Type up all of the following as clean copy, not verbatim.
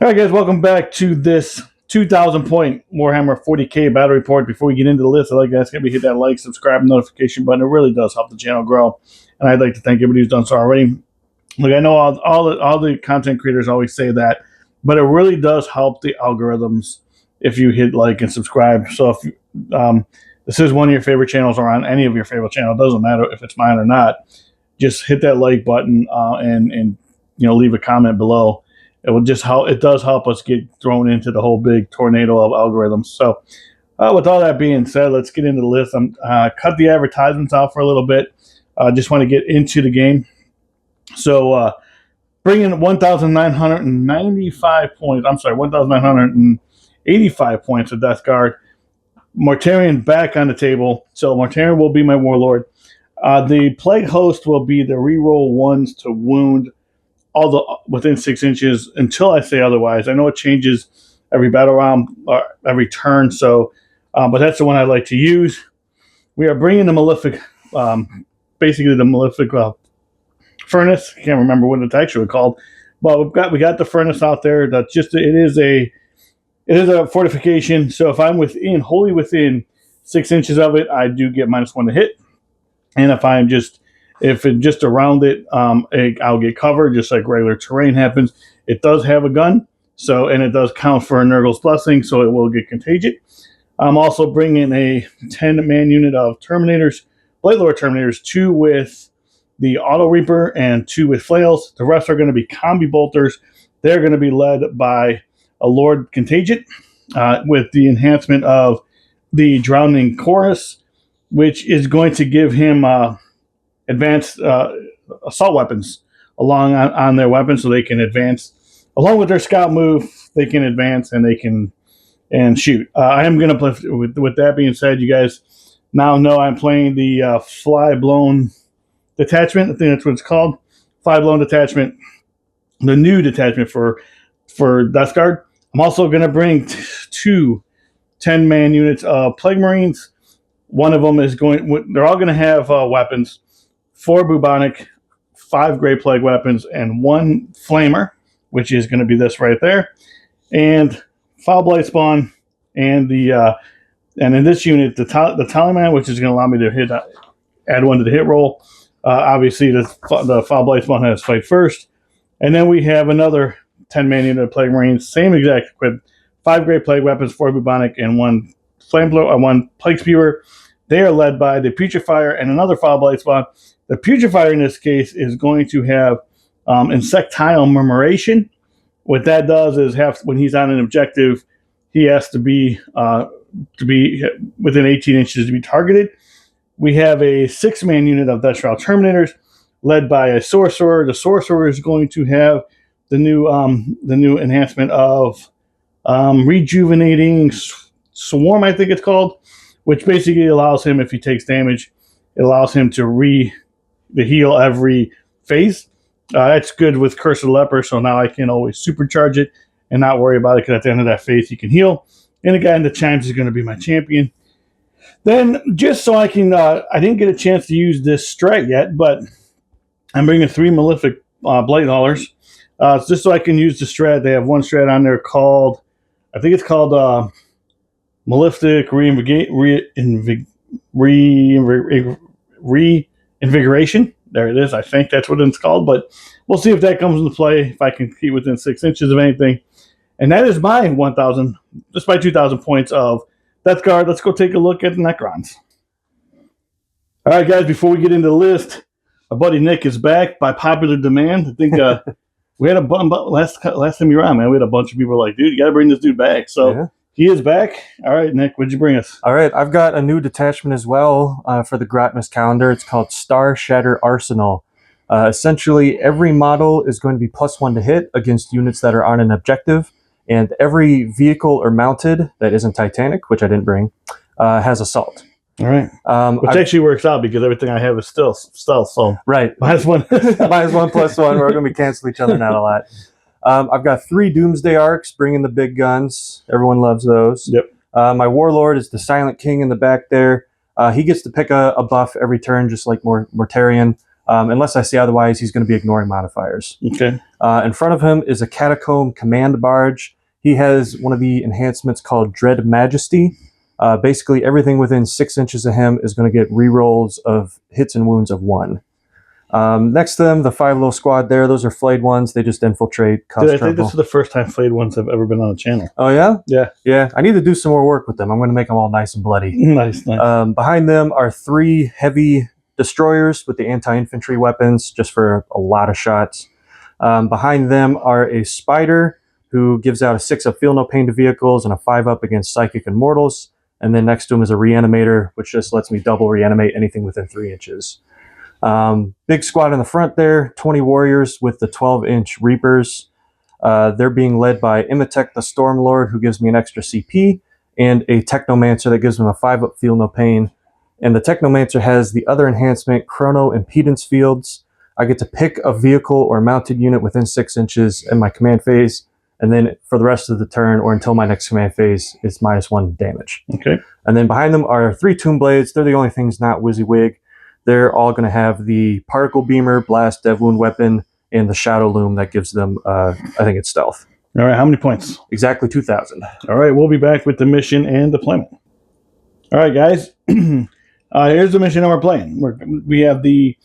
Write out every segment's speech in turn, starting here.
All right, guys, welcome back to this 2,000 point Warhammer 40k battle report. Before we get into the list, I'd like to ask everybody to hit that like, subscribe, and notification button. It really does help the channel grow. And I'd like to thank everybody who's done so already. Look, I know all the content creators always say that, but it really does help the algorithms if you hit like and subscribe. So if this is one of your favorite channels or on any of your favorite channels, it doesn't matter if it's mine or not, just hit that like button and leave a comment below. It will just help. It does help us get thrown into the whole big tornado of algorithms. So, with all that being said, let's get into the list. I'm cut the advertisements out for a little bit. Just want to get into the game. So, bringing 1,995 points. I'm sorry, 1,985 points of Death Guard. Mortarion back on the table. So Mortarion will be my warlord. The Plague Host will be the reroll ones to wound all the within 6 inches until I say otherwise. I know it changes every battle round or every turn, so but that's the one I like to use. We are bringing the Malefic, basically the Malefic furnace. I can't remember what it's actually called, but we got the furnace out there. That's just it is a fortification. So if I'm wholly within 6 inches of it, I do get -1 to hit, and if it just around it, I'll get covered just like regular terrain happens. It does have a gun, and it does count for a Nurgle's Blessing, so it will get contagion. I'm also bringing a 10-man unit of Terminators, Blightlord Terminators, 2 with the Auto Reaper and 2 with Flails. The rest are going to be Combi Bolters. They're going to be led by a Lord Contagion with the enhancement of the Drowning Chorus, which is going to give him advanced assault weapons along on their weapons, so they can advance along with their scout move. They can advance and they can shoot. I am going to play with that being said. You guys now know I'm playing the Fly Blown Detachment. I think that's what it's called. Fly Blown Detachment, the new detachment for Death Guard. I'm also going to bring 2 10-man units of Plague Marines. One of them is they're all going to have weapons. 4 bubonic, 5 Grey Plague weapons, and 1 flamer, which is going to be this right there, and Foul Blight Spawn, and in this unit the Talisman, which is going to allow me to add 1 to the hit roll. Obviously, the Foul Blight Spawn has fight first, and then we have another 10-man unit of Plague Marines, same exact equip, 5 Grey Plague weapons, 4 bubonic, and 1 flamethrower, 1 Plague Spewer. They are led by the Putrefier and another Foul Blight Spawn. The Putrefier in this case is going to have insectile murmuration. What that does is when he's on an objective, he has to be within 18 inches to be targeted. We have a 6-man unit of Deathshroud Terminators led by a Sorcerer. The Sorcerer is going to have the new enhancement of Rejuvenating Swarm, I think it's called, which basically allows him, if he takes damage, it allows him to heal every phase. That's good with Curse of the Leper, so now I can always supercharge it and not worry about it, because at the end of that phase he can heal. And again, the Chimes is going to be my champion. Then, just so I can, I didn't get a chance to use this strat yet, but I'm bringing 3 Malefic Blight Haulers, just so I can use the strat. They have one strat on there called, I think it's called Malefic Reinvigoration. There it is. I think that's what it's called, but we'll see if that comes into play, if I can keep within 6 inches of anything. And that is my 2,000 points of Death Guard. Let's go take a look at the Necrons. All right, guys, before we get into the list, my buddy Nick is back by popular demand. I think we had last time you were on, man, we had a bunch of people like, dude, you got to bring this dude back. So yeah. He is back. All right, Nick, what'd you bring us? All right, I've got a new detachment as well for the Gratmas calendar. It's called Star Shatter Arsenal. Essentially, every model is going to be +1 to hit against units that are on an objective, and every vehicle or mounted that isn't Titanic, which I didn't bring, has assault. All right. Which actually works out because everything I have is still stealth. So right. -1. -1/+1. We're going to be canceling each other now a lot. I've got 3 Doomsday Arcs, bringing the big guns. Everyone loves those. Yep. My Warlord is the Silent King in the back there. He gets to pick a buff every turn, just like Mortarion. Unless I say otherwise, he's going to be ignoring modifiers. Okay. In front of him is a Catacomb Command Barge. He has one of the enhancements called Dread Majesty. Basically, everything within 6 inches of him is going to get rerolls of hits and wounds of 1. Next to them, the 5 little squad there, those are flayed ones. They just infiltrate, cause Dude, I think trouble. this is the first time flayed ones have ever been on the channel. Oh, yeah? Yeah. Yeah, I need to do some more work with them. I'm going to make them all nice and bloody. Nice. Behind them are 3 heavy destroyers with the anti-infantry weapons, just for a lot of shots. Behind them are a spider who gives out a 6 of feel no pain to vehicles and a 5 up against psychic and mortals. And then next to him is a reanimator, which just lets me double reanimate anything within 3 inches. Big squad in the front there, 20 warriors with the 12-inch reapers. They're being led by Imitek the Stormlord, who gives me an extra CP, and a Technomancer that gives him a 5 up feel no pain. And the Technomancer has the other enhancement, Chrono Impedance Fields. I get to pick a vehicle or mounted unit within 6 inches in my command phase, and then for the rest of the turn or until my next command phase, it's -1 damage. Okay. And then behind them are 3 Tomb Blades. They're the only things not WYSIWYG. They're all going to have the Particle Beamer, Blast, Dev Wound Weapon, and the Shadow Loom that gives them, I think it's Stealth. All right, how many points? Exactly 2,000. All right, we'll be back with the mission and deployment. All right, guys. Here's the mission that we're playing. We have the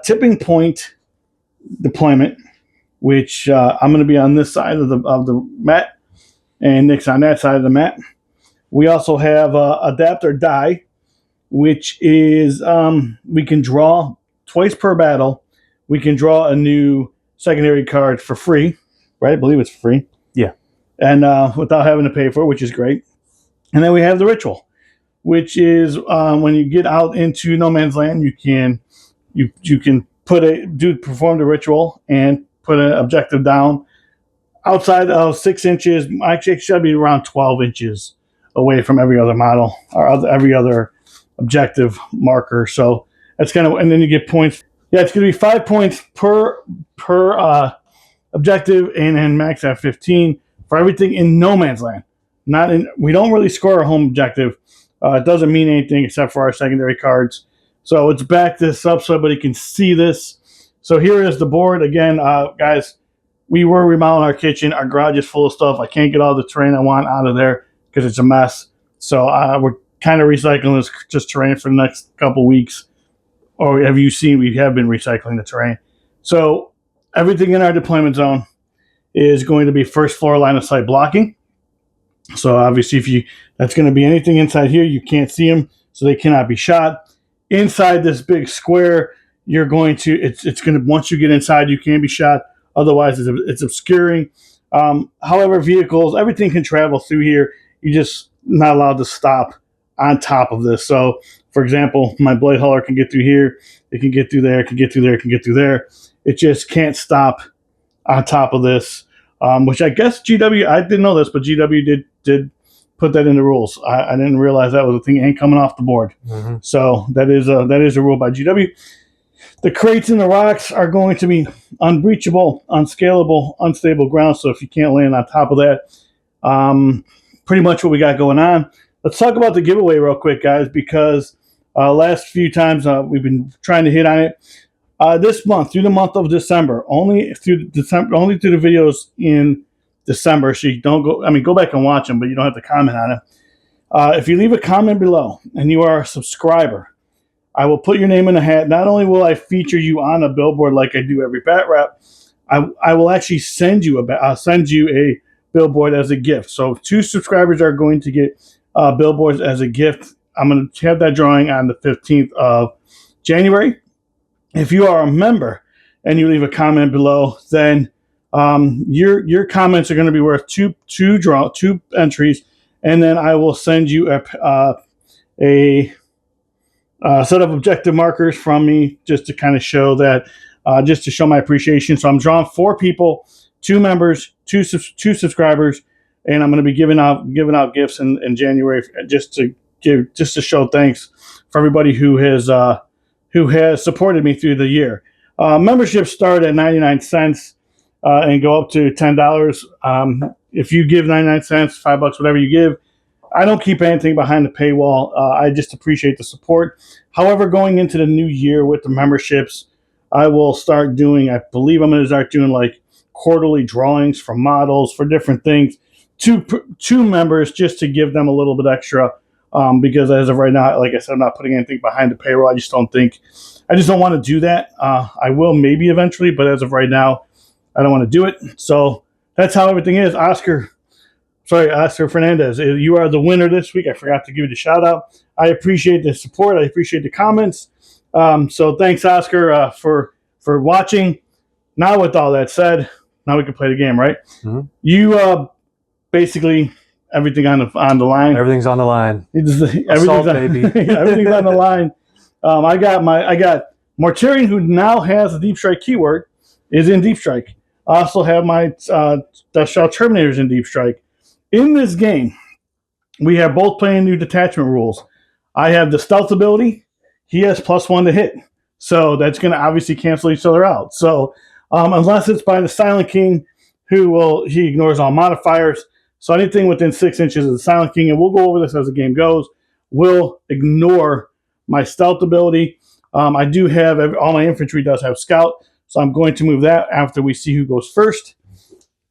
Tipping Point deployment, which I'm going to be on this side of the map, and Nick's on that side of the map. We also have Adapt or Die, which is we can draw twice per battle. We can draw a new secondary card for free, right? I believe it's free. Yeah. And without having to pay for it, which is great. And then we have the Ritual, which is when you get out into no man's land, you can perform the ritual and put an objective down outside of 6 inches. Actually, it should be around 12 inches away from every other model or every other objective marker. So that's kind of, and then you get points. Yeah, it's going to be 5 points per objective, and then max at 15 for everything in no man's land. We don't really score a home objective. It doesn't mean anything except for our secondary cards. So let's back this up so everybody can see this. So here is the board. Again, guys, we were remodeling our kitchen. Our garage is full of stuff. I can't get all the terrain I want out of there because it's a mess. So we're kind of recycling this just terrain for the next couple weeks. Or have you seen we have been recycling the terrain. So everything in our deployment zone is going to be first floor line of sight blocking. So obviously, that's going to be anything inside here. You can't see them, so they cannot be shot. Inside this big square, you're going to. It's going to. Once you get inside, you can be shot. Otherwise, it's obscuring. However, vehicles, everything can travel through here. You're just not allowed to stop on top of this. So, for example, my blade hauler can get through here. It can get through there. It can get through there. It can get through there. It just can't stop on top of this. Which I guess GW, I didn't know this, but GW did put that in the rules. I didn't realize that was a thing. It ain't coming off the board. Mm-hmm. So that is a rule by GW. The crates and the rocks are going to be unbreachable, unscalable, unstable ground. So if you can't land on top of that, pretty much what we got going on. Let's talk about the giveaway real quick, guys, because last few times we've been trying to hit on it. This month, through the month of December, only through the videos in December. So you don't go back and watch them, but you don't have to comment on it. If you leave a comment below and you are a subscriber, I will put your name in a hat. Not only will I feature you on a billboard like I do every bat rap, I will actually send you a billboard as a gift. So 2 subscribers are going to get billboards as a gift. I'm going to have that drawing on the 15th of January. If you are a member and you leave a comment below, then your comments are going to be worth two entries, and then I will send you a set of objective markers from me just to kind of show that, just to show my appreciation. So I'm drawing 4 people, 2 members, 2 subscribers, and I'm going to be giving out gifts in January just to show thanks for everybody who has supported me through the year. Memberships start at 99 cents and go up to $10. If you give 99 cents, $5, whatever you give, I don't keep anything behind the paywall. I just appreciate the support. However, going into the new year with the memberships, I will start doing, I believe I'm going to start doing like quarterly drawings for models, for different things, to members, just to give them a little bit extra. Because as of right now, like I said, I'm not putting anything behind the payroll. I just don't want to do that. I will maybe eventually, but as of right now, I don't want to do it. So that's how everything is. Oscar Fernandez, you are the winner this week. I forgot to give you the shout out. I appreciate the support. I appreciate the comments. So thanks, Oscar, for watching. Now, with all that said, now we can play the game, right? Mm-hmm. You basically everything on the line. Everything's on the line. Everything's on the line. I got Mortarion, who now has a Deep Strike keyword, is in Deep Strike. I also have my Death Shell Terminators in Deep Strike. In this game, we have both playing new detachment rules. I have the stealth ability. He has +1 to hit. So that's going to obviously cancel each other out. So unless it's by the Silent King, he ignores all modifiers. So anything within 6 inches of the Silent King, and we'll go over this as the game goes, will ignore my stealth ability. I do have, all my infantry does have scout. So I'm going to move that after we see who goes first.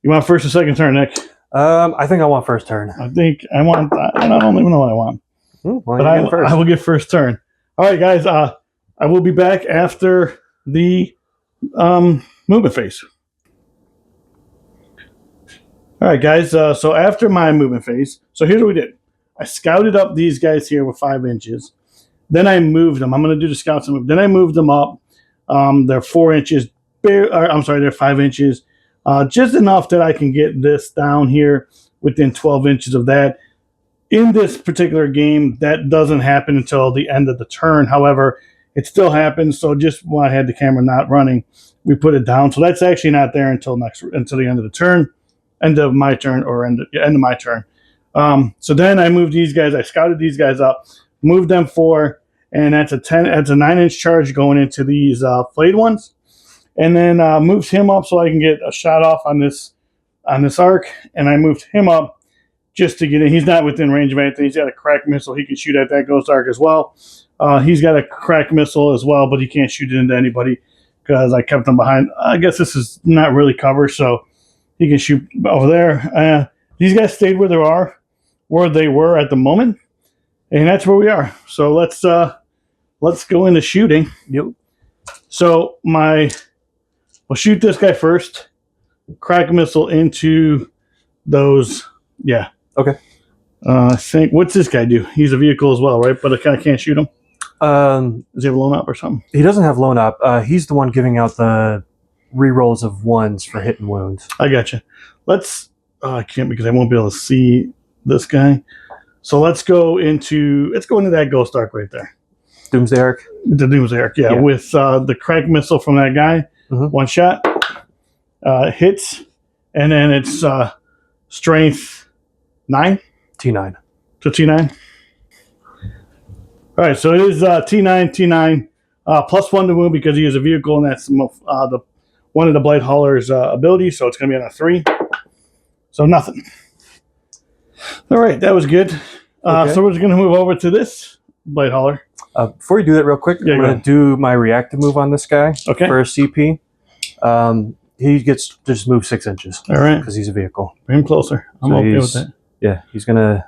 You want first or second turn, Nick? I think I want first turn. I don't even know what I want. But I will get first turn. All right, guys. I will be back after the movement phase. All right, guys. So after my movement phase, so here's what we did. I scouted up these guys here with 5 inches. Then I moved them. I'm going to do the scouts and move. Then I moved them up. They're 4 inches. They're 5 inches. Just enough that I can get this down here within 12 inches of that. In this particular game, that doesn't happen until the end of the turn. However, it still happens. So just when I had the camera not running, we put it down. So that's actually not there until the end of the turn, end of my turn. So then I moved these guys. I scouted these guys up, moved them 4, and that's a 9-inch charge going into these flayed ones. And then moved him up so I can get a shot off on this arc. And I moved him up just to get in. He's not within range of anything. He's got a crack missile. He can shoot at that ghost arc as well. He's got a crack missile as well, but he can't shoot it into anybody because I kept him behind. I guess this is not really cover, so he can shoot over there. These guys stayed where they were at the moment, and that's where we are. So let's go into shooting. Yep. So we'll shoot this guy first. Crack missile into those. Yeah. Okay. I think, what's this guy do? He's a vehicle as well, right? But I can't shoot him. Does he have a loan up or something? He doesn't have loan up. He's the one giving out the rerolls of 1s for hit and wounds. I gotcha. I can't because I won't be able to see this guy. So let's go into that ghost arc right there. Doomsday Arc? The Doomsday Arc, yeah. With the crack missile from that guy. Mm-hmm. 1 shot. Hits. And then it's strength 9? T9. So T9? All right, so it is T9, +1 to wound because he is a vehicle, and that's one of the Blade Hauler's abilities, so it's going to be on a 3. So nothing. All right, that was good. Okay. So we're just going to move over to this Blade Hauler. Before you do that real quick, I'm going to do my reactive move on this guy for a CP. He gets just move 6 inches. All right. Because he's a vehicle. Bring him closer. I'm okay with that. Yeah, he's going to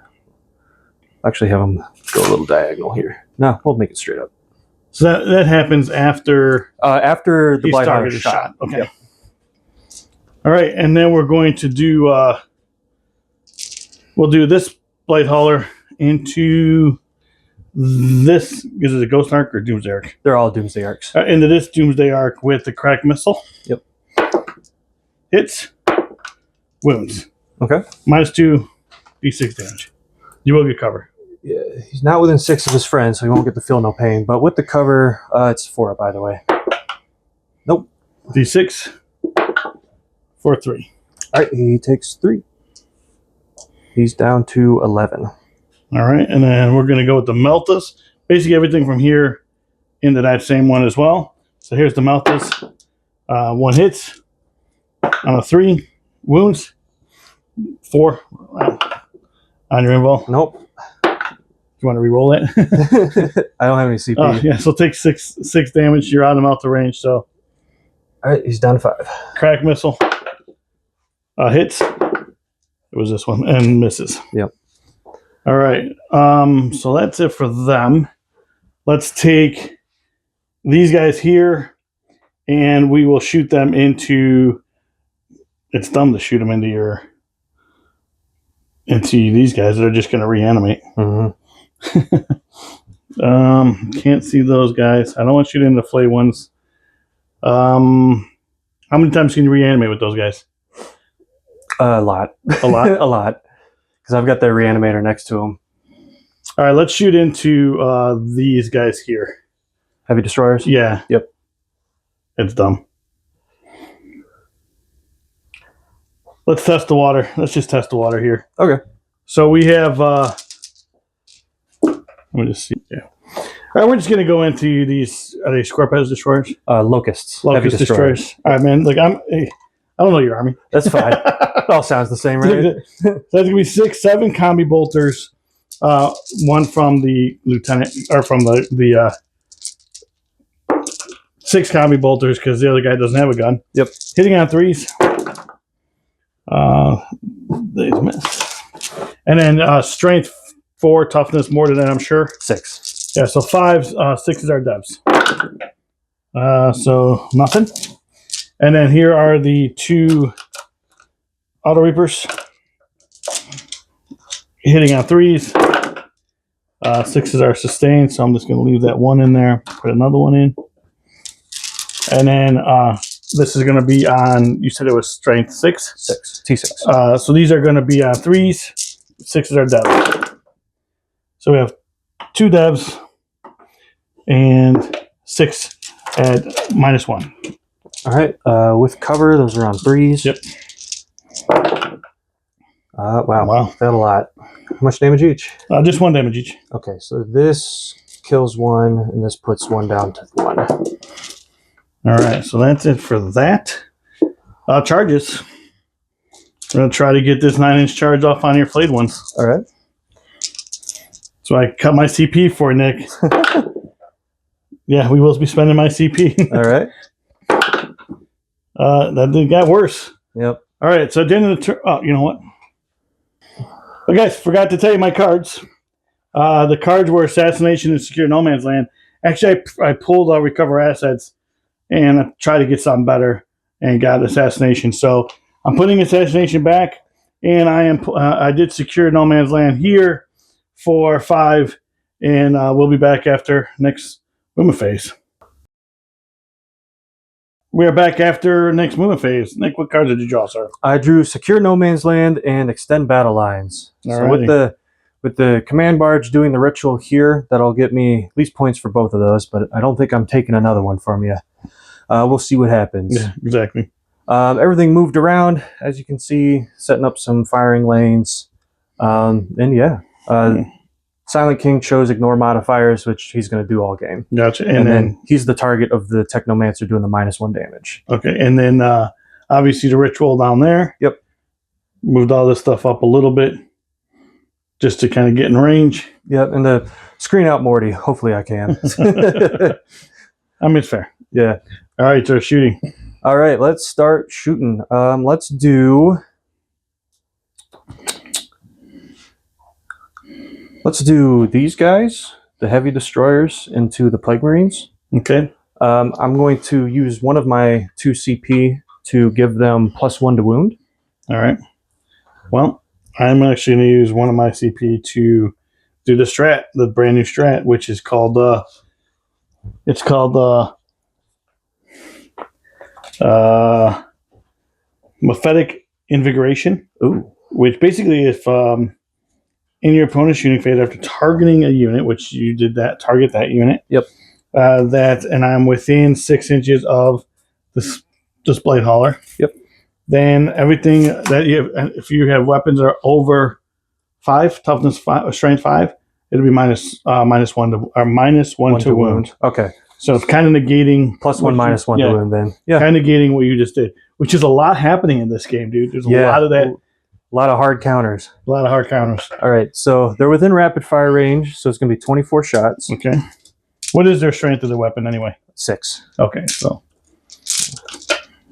actually have him go a little diagonal here. No, we'll make it straight up. So that happens after the Blade Hauler shot. Okay. Yep. All right, and then we're going to do we'll do this Blade Hauler into this. Is it a Ghost Arc or Doomsday Arc? They're all Doomsday Arcs. Into this Doomsday Arc with the crack missile. Yep. Hits. Wounds. Okay. -2 d6 damage. You will get cover. Yeah, he's not within 6 of his friends, so he won't get to feel no pain. But with the cover, it's 4, by the way. Nope. D6 for 3. All right, he takes 3. He's down to 11. All right, and then we're going to go with the Meltas. Basically everything from here into that same one as well. So here's the Meltas. 1 hits on a 3. Wounds. 4 on your invul. Nope. You want to re-roll it? I don't have any CP. Yeah, so take 6 damage. You're out of Melta range, so All right, he's down to 5. Crack missile. Hits. It was this one. And misses. Yep. All right. So that's it for them. Let's take these guys here, and we will shoot them into... It's dumb to shoot them into these guys that are just going to reanimate. Can't see those guys. I don't want to shoot into the flay ones. How many times can you reanimate with those guys? A lot. A lot? A lot. Because I've got the reanimator next to him. All right, let's shoot into these guys here. Heavy destroyers? Yeah. Yep. It's dumb. Let's test the water. Let's just test the water here. Okay. So we have... let me just see. Yeah. All right, we're just going to go into these... Are they Scorpions destroyers? Locusts. Locust Heavy destroyers. All right, man. Look, I don't know your army. That's fine. It all sounds the same, right? So that's going to be 6, 7 combi bolters. One from the lieutenant, or from the 6 combi bolters, because the other guy doesn't have a gun. Yep. Hitting on 3s. They miss. And then strength 4, toughness more than that, I'm sure. 6. Yeah, so 5s, 6s are devs. So nothing. And then here are the 2 auto reapers. Hitting on 3s. 6s are sustained, so I'm just going to leave that 1 in there. Put another 1 in. And then this is going to be on, you said it was strength 6? 6. T6. So these are going to be on 3s. 6s are devs. So we have 2 devs and 6 at -1. All right. With cover, those are on 3s. Yep. Wow. Failed a lot. How much damage each? Just 1 damage each. Okay, so this kills 1, and this puts 1 down to 1. All right, so that's it for that. Charges. We're going to try to get this 9-inch charge off on your flayed ones. All right. So I cut my CP for Nick. Yeah, we will be spending my CP. All right. That got worse. Yep. All right, so at the end of the turn... Oh, you know what? But guys, forgot to tell you my cards. The cards were Assassination and Secure No Man's Land. Actually, I pulled Recover Assets and I tried to get something better and got Assassination. So I'm putting Assassination back, and I did Secure No Man's Land here for 5, and we'll be back after next movement phase. We are back after next movement phase. Nick, what cards did you draw, sir? I drew Secure No Man's Land and Extend Battle Lines. So with the command barge doing the ritual here, that'll get me at least points for both of those, but I don't think I'm taking another one from you. We'll see what happens. Yeah, exactly. Everything moved around, as you can see, setting up some firing lanes. And yeah, Silent King chose ignore modifiers, which he's going to do all game. Gotcha. And then he's the target of the Technomancer doing the -1 damage. Okay, and then obviously the ritual down there. Yep. Moved all this stuff up a little bit just to kind of get in range. Yep, and the screen out Morty. Hopefully I can. I mean, it's fair. Yeah. All right, so shooting. All right, let's start shooting. Let's do these guys, the heavy destroyers, into the Plague Marines. Okay. I'm going to use one of my 2 CP to give them +1 to wound. All right. Well, I'm actually going to use one of my CP to do the strat, the brand new strat, which is called Mephitic Invigoration. Ooh. Which basically, if in your opponent's shooting phase, after targeting a unit, which you did that, target that unit. Yep. And I'm within 6 inches of this blade hauler. Yep. Then everything that you have, if you have weapons that are over 5, toughness 5, strength 5, it'll be -1 to wound. Okay. So it's kind of negating +1 -1 to wound then. Yeah. Kind of negating what you just did, which is a lot happening in this game, dude. There's a lot of that. A lot of hard counters. A lot of hard counters. All right, so they're within rapid fire range, so it's going to be 24 shots. Okay. What is their strength of the weapon anyway? 6. Okay, so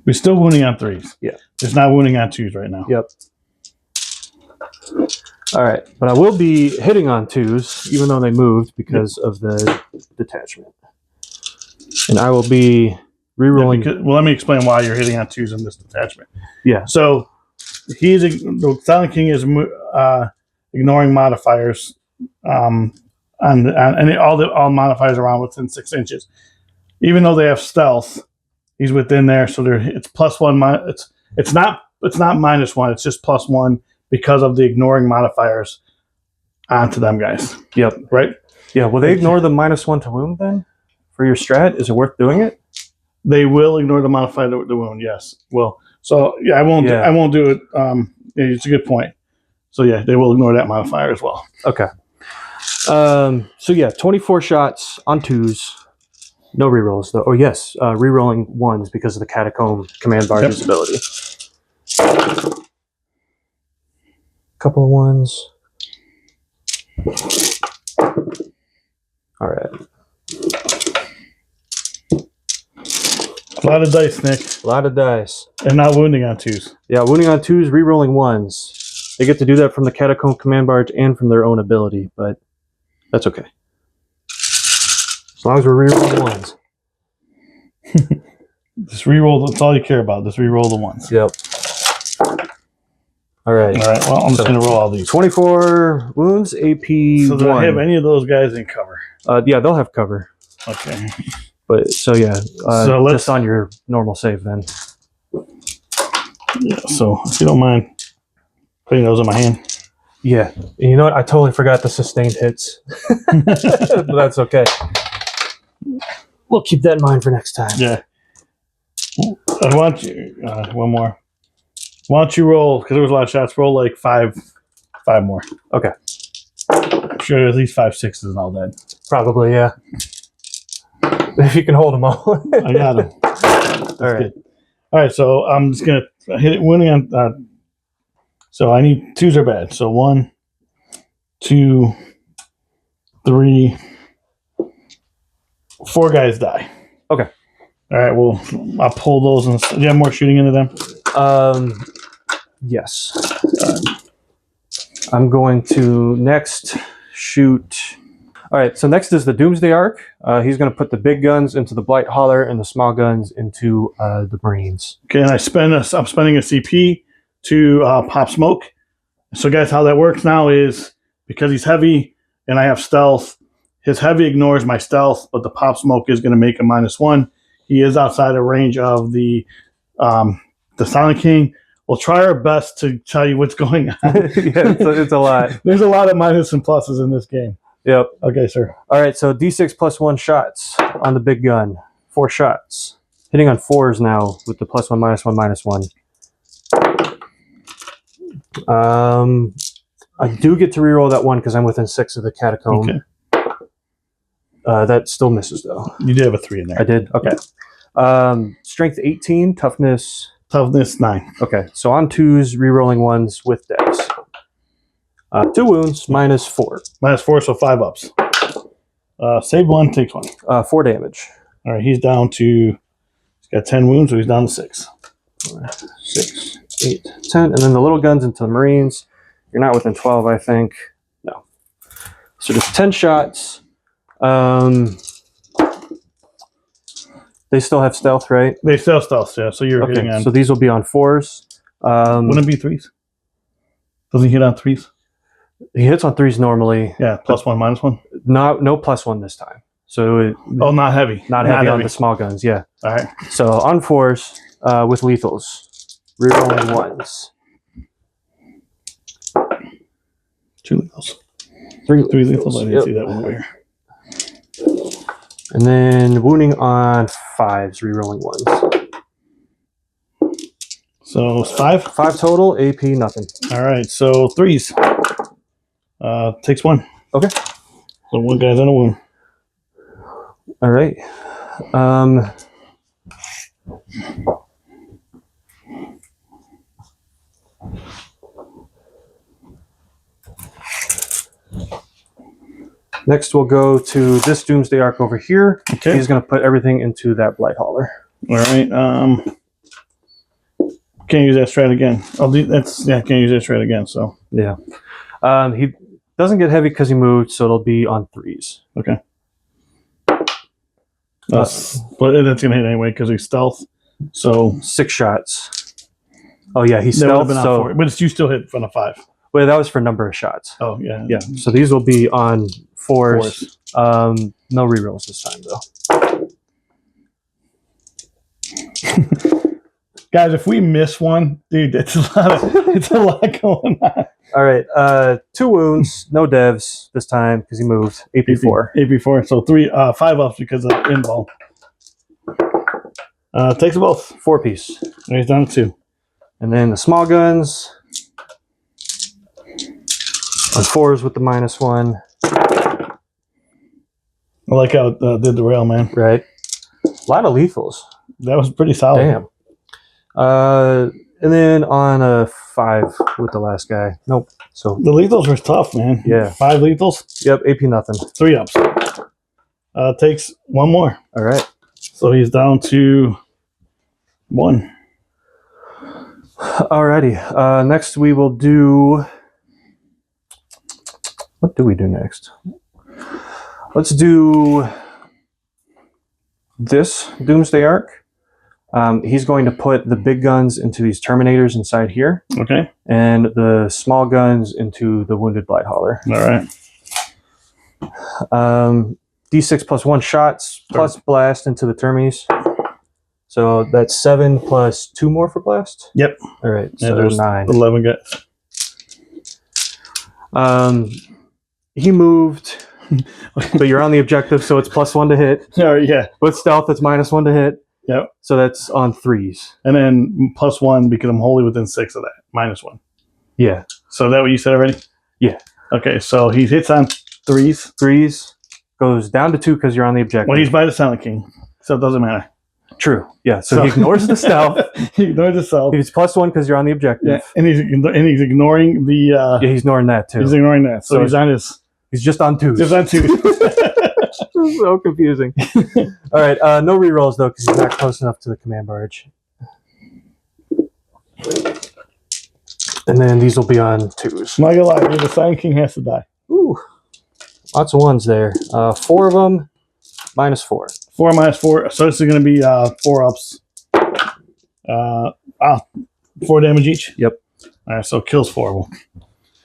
We're still wounding on 3s. Yeah. Just not wounding on 2s right now. Yep. All right, but I will be hitting on 2s, even though they moved because of the detachment. And I will be rerolling. Yeah, well, let me explain why you're hitting on 2s in this detachment. Yeah. So the Silent King is ignoring modifiers on all modifiers around within 6 inches. Even though they have stealth, he's within there, so it's +1. It's not -1. It's just +1 because of the ignoring modifiers onto them guys. Yep. Right. Yeah. Will they ignore the -1 to wound then for your strat? Is it worth doing it? They will ignore the modifier to the wound. Yes. Well. So yeah, I won't. Yeah. I won't do it. It's a good point. So yeah, they will ignore that modifier as well. Okay. So yeah, 24 shots on 2s. No rerolls though. Oh yes, rerolling 1s because of the Catacomb command bar visibility. Couple of 1s. All right. A lot of dice, Nick. A lot of dice. And not wounding on 2s. Yeah, wounding on 2s, rerolling 1s. They get to do that from the Catacomb command barge and from their own ability, but that's okay. As long as we're rerolling 1s. Just reroll. That's all you care about. Just reroll the 1s. Yep. All right. All right. Well, I'm just going to roll all these. 24 wounds, AP So do 1. I have any of those guys in cover? Yeah, they'll have cover. Okay. But so yeah, So let's just on your normal save then. Yeah. So if you don't mind putting those in my hand. Yeah. And you know what? I totally forgot the sustained hits. But that's okay. We'll keep that in mind for next time. Yeah. I want you one more. Why don't you roll? Because there was a lot of shots. Roll like five more. Okay. I'm sure at least 5 6s and all that. Probably, yeah. If you can hold them all. I got them. All right. Good. All right. So I'm just gonna hit it winning on. So I need 2s are bad. So 1, 2, 3, 4 guys die. Okay. All right. Well, I'll pull those. And do you have more shooting into them? Yes. I'm going to next shoot. All right, so next is the Doomsday Arc. He's going to put the big guns into the Blight Hauler and the small guns into the Marines. Okay, and I'm spending a CP to pop smoke. So guys, how that works now is because he's heavy and I have stealth, his heavy ignores my stealth, but the pop smoke is going to make a -1. He is outside of range of the Silent King. We'll try our best to tell you what's going on. Yeah, it's a lot. There's a lot of minuses and pluses in this game. Yep. Okay, sir. All right, so D6 +1 shots on the big gun. 4 shots. Hitting on 4s now with the +1, -1, -1. I do get to reroll that 1 because I'm within 6 of the Catacomb. Okay. That still misses though. You did have a 3 in there. I did? Okay. Strength 18, toughness. Toughness 9. Okay, so on 2s, rerolling 1s with dex. 2 wounds, -4. -4, so 5 ups. Save 1, takes 1. 4 damage. All right, he's down to, he's got 10 wounds, so he's down to 6. 6, 8, 10. And then the little guns into the Marines. You're not within 12, I think. No. So just 10 shots. They still have stealth, right? They still stealth, yeah, so you're hitting Okay, on. so these will be on 4s. Wouldn't it be 3s? Doesn't he hit on 3s? He hits on 3s normally. Yeah, +1, -1. No +1 this time. So Not heavy. not heavy on the small guns, yeah. All right. So on 4s with lethals. Rerolling 1s. 2 lethals. 3 lethals. I didn't yep. see that one over here. And then wounding on 5s, rerolling 1s. So it's 5? 5 total, AP nothing. All right, so 3s. Takes 1. Okay. So 1 guy's in a wound. All right. Next, we'll go to this Doomsday Arc over here. Okay. He's going to put everything into that Blight Hauler. All right. Can't use that strat again. Can't use that strat again. So Yeah. He doesn't get heavy because he moved, so it'll be on 3s. okay. But that's gonna hit anyway because he's stealth. So 6 shots. Oh yeah, he's that would have stealth. been out for it. But you still hit from a 5. Wait, that was for number of shots. Oh yeah. Yeah. So these will be on 4s. No rerolls this time though. Guys, if we miss one, dude, it's a lot going on. All right, 2 wounds, no devs this time because he moved. AP4. AP4. So 5 ups because of invul. Takes them both. 4 piece. And he's down to 2. And then the small guns on 4s with the -1. I like how it did the rail, man. Right. A lot of lethals. That was pretty solid. Damn. And then on a 5 with the last guy. Nope. So The lethals were tough, man. Yeah. 5 lethals. Yep, AP nothing. 3 ups. Takes 1 more. All right. So he's down to 1. Alrighty. Next we will do. What do we do next? Let's do this Doomsday Arc. He's going to put the big guns into these Terminators inside here, Okay. and the small guns into the Wounded Blight Hauler. All right. D6 plus 1 shots plus blast into the Termies. So that's 7 plus 2 more for blast? Yep. All right, Yeah, so there's 9. 11 guys. He moved. So you're on the objective, so it's +1 to hit. All right, yeah. With stealth, it's -1 to hit. Yep. So that's on 3s. And then +1 because I'm wholly within 6 of that. -1. Yeah. So that what you said already? Yeah. Okay, so he hits on 3s. 3s goes down to 2 because you're on the objective. Well, he's by the Silent King, so it doesn't matter. True. Yeah. So he ignores the stealth. He ignores the stealth. He's +1 because you're on the objective. Yeah, and he's ignoring the. Yeah, he's ignoring that too. He's ignoring that. So he's on his. He's just on 2s. Just on 2. So confusing. All right. No rerolls though because he's not close enough to the command barge. And then these will be on 2s. I'm not gonna lie, the Silent King has to die. Ooh. Lots of 1s there. 4 of them. -4. 4 -4. So this is gonna be 4 ups. 4 damage each. Yep. All right, so it kills 4 of them.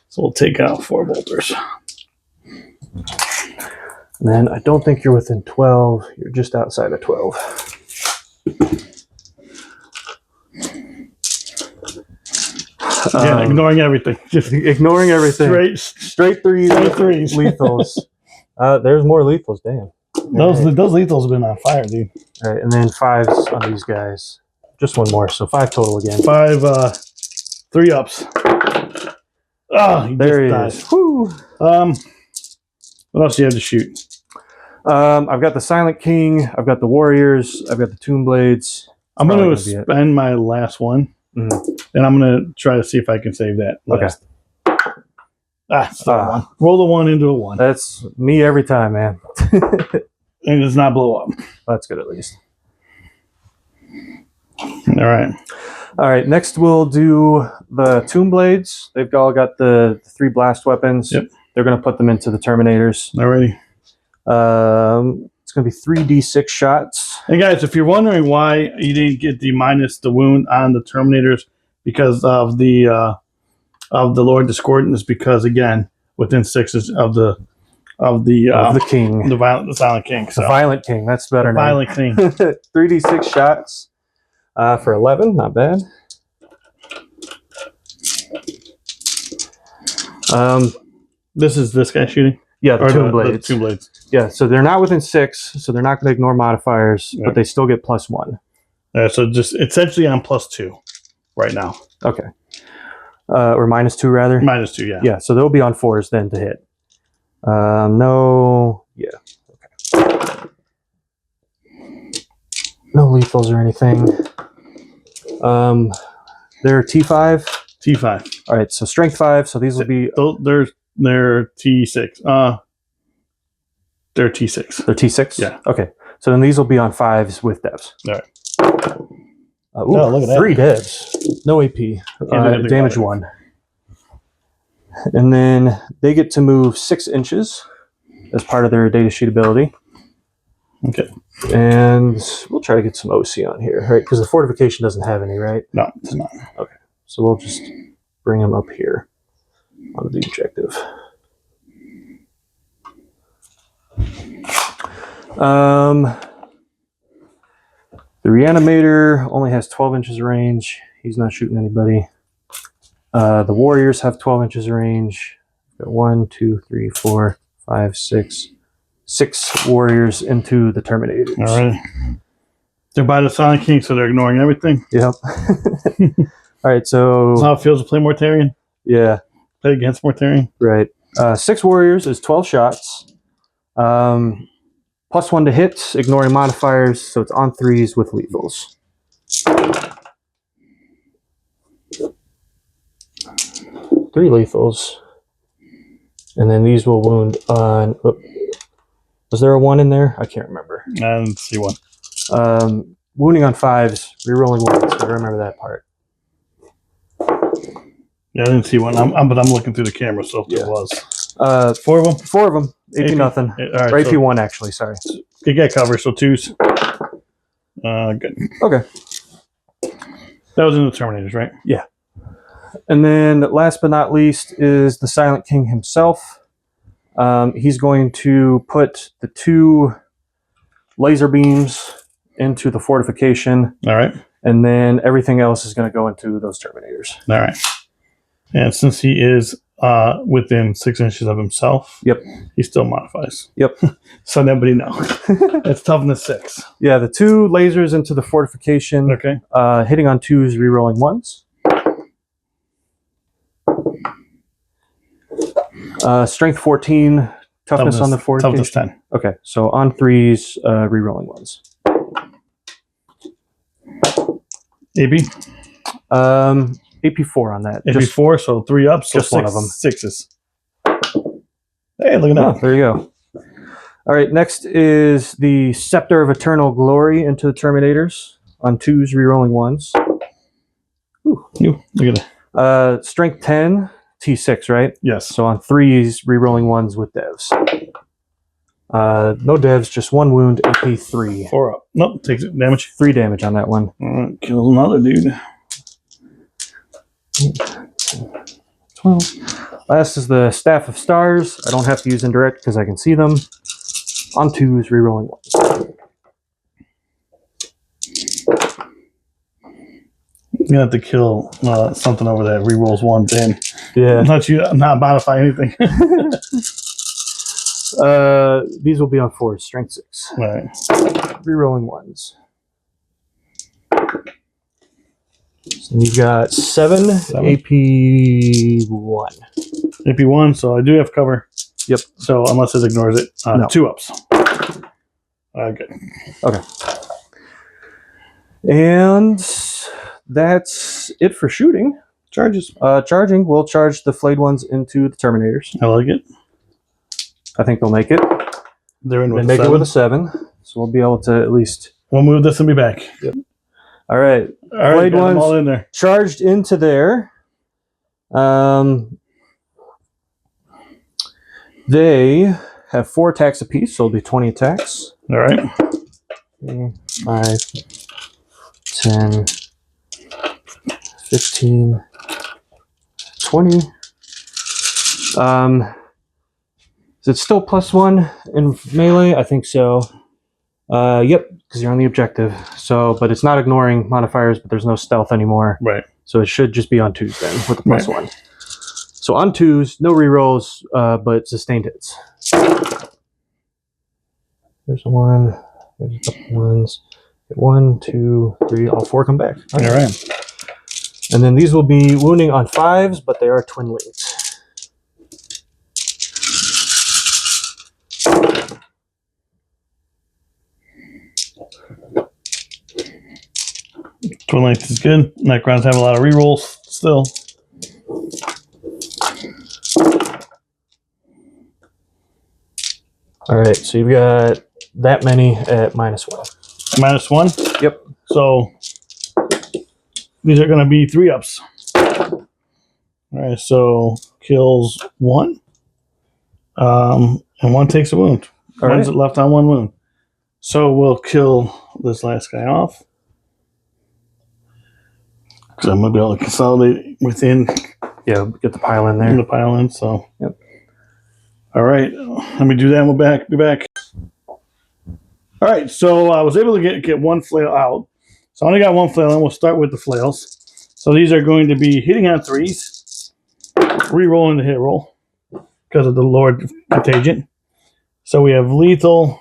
So we'll take out 4 bolters. And then I don't think you're within 12. You're just outside of 12. Again, ignoring everything. Just ignoring everything. Straight 3s. Straight 3s. Lethals. There's more lethals. Damn. Those lethals have been on fire, dude. All right, and then 5s on these guys. Just 1 more, so 5 total again. 5, 3 ups. Oh, there he is. Woo. What else do you have to shoot? I've got the Silent King. I've got the Warriors. I've got the Tomb Blades. I'm going to spend my last one, and I'm going to try to see if I can save that. Last. Okay. One. Roll the 1 into a 1. That's me every time, man. And it does not blow up. That's good at least. All right. All right. Next, we'll do the Tomb Blades. They've all got the 3 blast weapons. Yep. They're going to put them into the Terminators. Alrighty. It's going to be 3d6 shots. Hey guys, if you're wondering why you didn't get the wound on the Terminators because of the Lord Discordant, is because again within 6 of the King, the Silent King, so. The Violent King. That's better. The Violent King. 3d6 shots for 11. Not bad. This is this guy shooting? Yeah, the Tomb Blades. The Tomb Blades. Yeah, so they're not within 6, so they're not going to ignore modifiers, but they still get +1. So just essentially on +2 right now. Okay. Or -2 rather? -2, yeah. Yeah, so they'll be on 4s then to hit. No. Yeah. Okay. No lethals or anything. They're T5. T5. All right, so strength 5. So these will be. They're T6. They're T6. They're T6. Yeah. Okay. So then these will be on 5s with devs. All Oh, look at that. 3 devs. No AP. do Damage that. 1. And then they get to move 6 inches as part of their data sheet ability. Okay. And we'll try to get some OC on here, right? Because the fortification doesn't have any, right? No, it's not. Okay. So we'll just bring them up here on the objective. The Reanimator only has 12 inches of range. He's not shooting anybody. The Warriors have 12 inches of range. We've got 1, 2, 3, 4, 5, 6. 6 Warriors into the Terminators. All right. They're by the Sonic King, so they're ignoring everything. Yep. All right, so... That's how it feels to play Mortarion? Yeah. Play against Mortarion? Right. 6 Warriors is 12 shots. +1 to hit, ignoring modifiers, so it's on 3s with lethals. 3 lethals. And then these will wound on... Oh, was there a 1 in there? I can't remember. I didn't see one. Wounding on 5s, rerolling 1s. I remember that part. Yeah, I didn't see one. But I'm looking through the camera, so if there was. 4 of them? 4 of them. AP nothing. All right, or AP 1, actually, sorry. You get cover, so 2s. Good. Okay. That was in the Terminators, right? Yeah. And then last but not least is the Silent King himself. He's going to put the 2 laser beams into the fortification. All right. And then everything else is going to go into those Terminators. All right. And since he is within 6 inches of himself, yep, he still modifies. Yep. So nobody knows. It's toughness 6. Yeah, the 2 lasers into the fortification. Okay. Hitting on 2s, rerolling 1s. Strength 14, toughness on the fortification. Toughness 10. Okay, so on 3s, rerolling 1s. AB? AP 4 on that. AP 4, so 3 ups, so just 1 of them. 6s. Hey, look at that. Oh, there you go. All right, next is the Scepter of Eternal Glory into the Terminators. On 2s, rerolling 1s. Ooh. Look at that. Strength 10, T6, right? Yes. So on 3s, rerolling 1s with devs. No devs, just 1 wound, AP 3. 4 up. Nope, takes it damage. 3 damage on that one. Kill another dude. 12. Last is the Staff of Stars. I don't have to use indirect because I can see them. On 2s, rerolling 1s. You have to kill something over there. Rerolls 1 10. Yeah. Not modify anything. These will be on 4s, strength 6. All right. Rerolling 1s. So you got 7 AP 1. AP 1, so I do have cover. Yep. So unless it ignores it, no. 2 ups. Good. Okay. And that's it for shooting. Charges. Charging, we'll charge the flayed ones into the Terminators. I like it. I think they'll make it. They're in with they make it with a 7, so we'll be able to at least... We'll move this and be back. Yep. All right. All right, flayed ones all in there. charged into there. They have 4 attacks apiece, so it'll be 20 attacks. All right. 3, 5, 10, 15, 20. Is it still +1 in melee? I think so. Yep, because you're on the objective. So, but it's not ignoring modifiers, but there's no stealth anymore. Right. So it should just be on 2s then with the +1. So on 2s, no rerolls, but sustained hits. There's 1. There's a couple ones. 1, 2, 3. All 4 come back. All right. And then these will be wounding on 5s, but they are twin links. Twin length is good. Necrons have a lot of rerolls still. All right, so you've got that many at -1. -1? Yep. So These are going to be 3-ups. All right, so kills 1. And 1 takes a wound. All One's right. left on 1 wound. So we'll kill this last guy off. Because I'm going to be able to consolidate within Yeah, get the pile in there. the pile in. So, yep. All right, let me do that and we'll be back. All right, so I was able to get 1 flail out. So I only got 1 flail, and we'll start with the flails. So these are going to be hitting on 3s, re-rolling the hit roll because of the Lord Contagion. So we have lethal.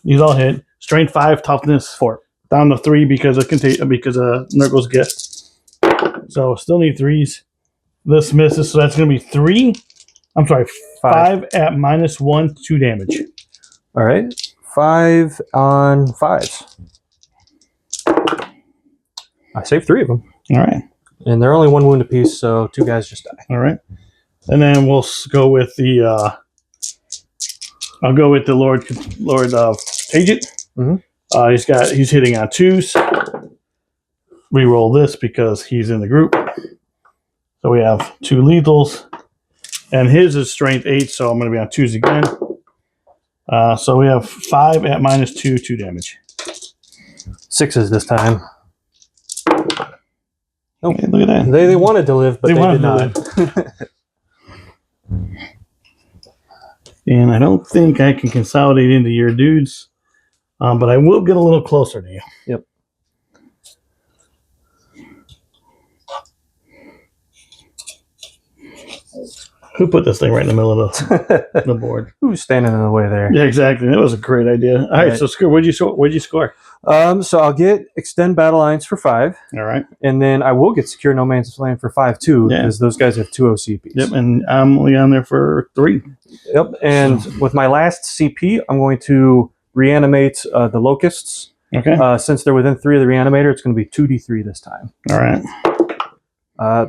These all hit. Strength 5, toughness 4. Down to 3 because of Nurgle's gift. So still need 3s. This misses, so that's going to be 3. I'm sorry, 5 at -1, 2 damage. All right. 5 on 5s. I saved 3 of them. All right. And they're only 1 wound apiece, so 2 guys just die. All right. And then we'll go with the I'll go with the Lord Contagion. Mm-hmm. He's hitting on 2s. Reroll this because he's in the group. So we have 2 lethals. And his is strength 8, so I'm going to be on 2s again. So we have 5 at -2, 2 damage. 6s this time. Oh, hey, look at that. They wanted to live, but they did not. And I don't think I can consolidate into your dudes, but I will get a little closer to you. Yep. Who put this thing right in the middle of the board? Who's standing in the way there? Yeah, exactly. That was a great idea. All right, so what'd you score? So I'll get Extend Battle Lines for 5. All right. And then I will get Secure No Man's Land for 5 too, because those guys have 2 OCPs. Yep, and I'm only on there for 3. Yep, and with my last CP, I'm going to reanimate the Locusts. Okay. Since they're within 3 of the reanimator, it's going to be 2d3 this time. All right.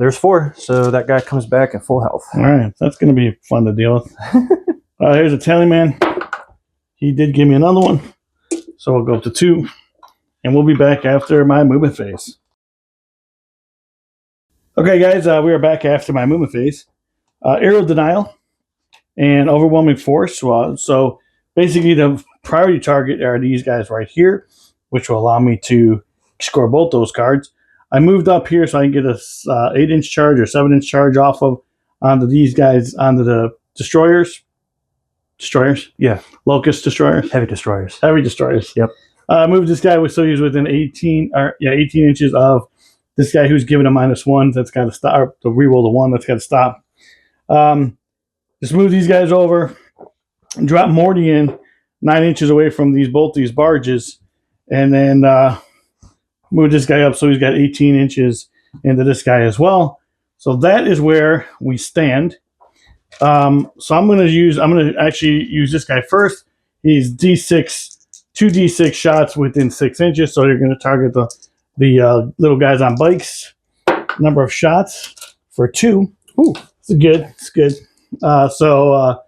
There's 4, so that guy comes back at full health. All right, that's going to be fun to deal with. Here's a Tallyman. He did give me another one, so we'll go up to 2, and we'll be back after my movement phase. Okay, guys, we are back after my movement phase. Arrow Denial and Overwhelming Force. So basically, the priority target are these guys right here, which will allow me to score both those cards. I moved up here so I can get a 8-inch charge or 7-inch charge off of onto these guys, onto the destroyers. Destroyers? Yeah. Locust destroyers? Heavy destroyers. Heavy destroyers. Yep. I moved this guy so he's within 18 inches of this guy who's given a -1. That's got to stop. Or to reroll the 1. That's got to stop. Just move these guys over. Drop Morty in 9 inches away from both these barges. And then move this guy up so he's got 18 inches into this guy as well. So that is where we stand. So I'm going to actually use this guy first. He's D6, 2 D6 shots within 6 inches. So you're going to target the little guys on bikes. Number of shots for 2. Ooh, it's good. It's good. So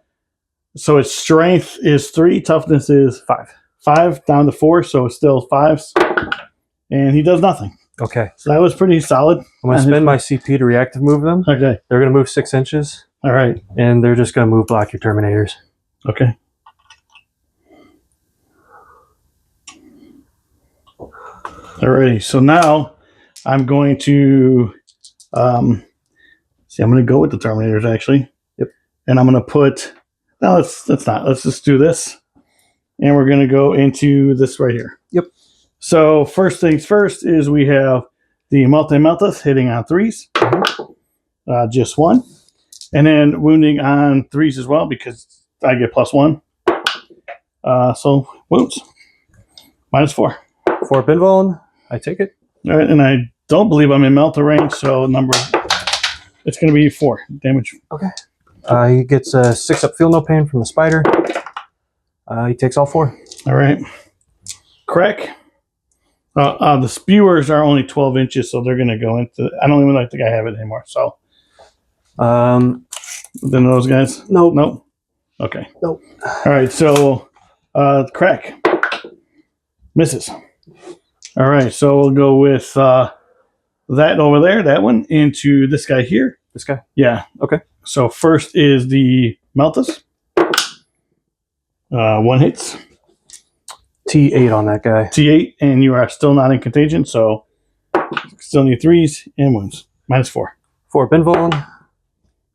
its strength is 3, toughness is 5. 5 down to 4, so it's still 5s. And he does nothing. Okay. So that was pretty solid. I'm going to spend my CP to reactive move them. Okay. They're going to move 6 inches. All right. And they're just going to move block your Terminators. Okay. Alrighty. So now I'm going to I'm going to go with the Terminators actually. Yep. And I'm going to put. No, let's not. Let's just do this. And we're going to go into this right here. Yep. So first things first is we have the Meltus hitting on 3s. Just 1. And then wounding on 3s as well because I get +1. So wounds. -4. 4 Binvoln. I take it. All right, and I don't believe I'm in Melta range, so it's going to be 4 damage. Okay. He gets a 6-up Feel No Pain from the Spider. He takes all 4. All right. Crack. The spewers are only 12 inches, so they're going to go into. I don't even think I have it anymore. So. Then those guys. Nope. Okay. Nope. All right. So, crack misses. All right. So we'll go with that over there, that one, into this guy here. This guy? Yeah. Okay. So first is the Meltus. 1 hits. T8 on that guy. T8, and you are still not in contagion, so still need 3s and wounds. -4. 4 Binvoln.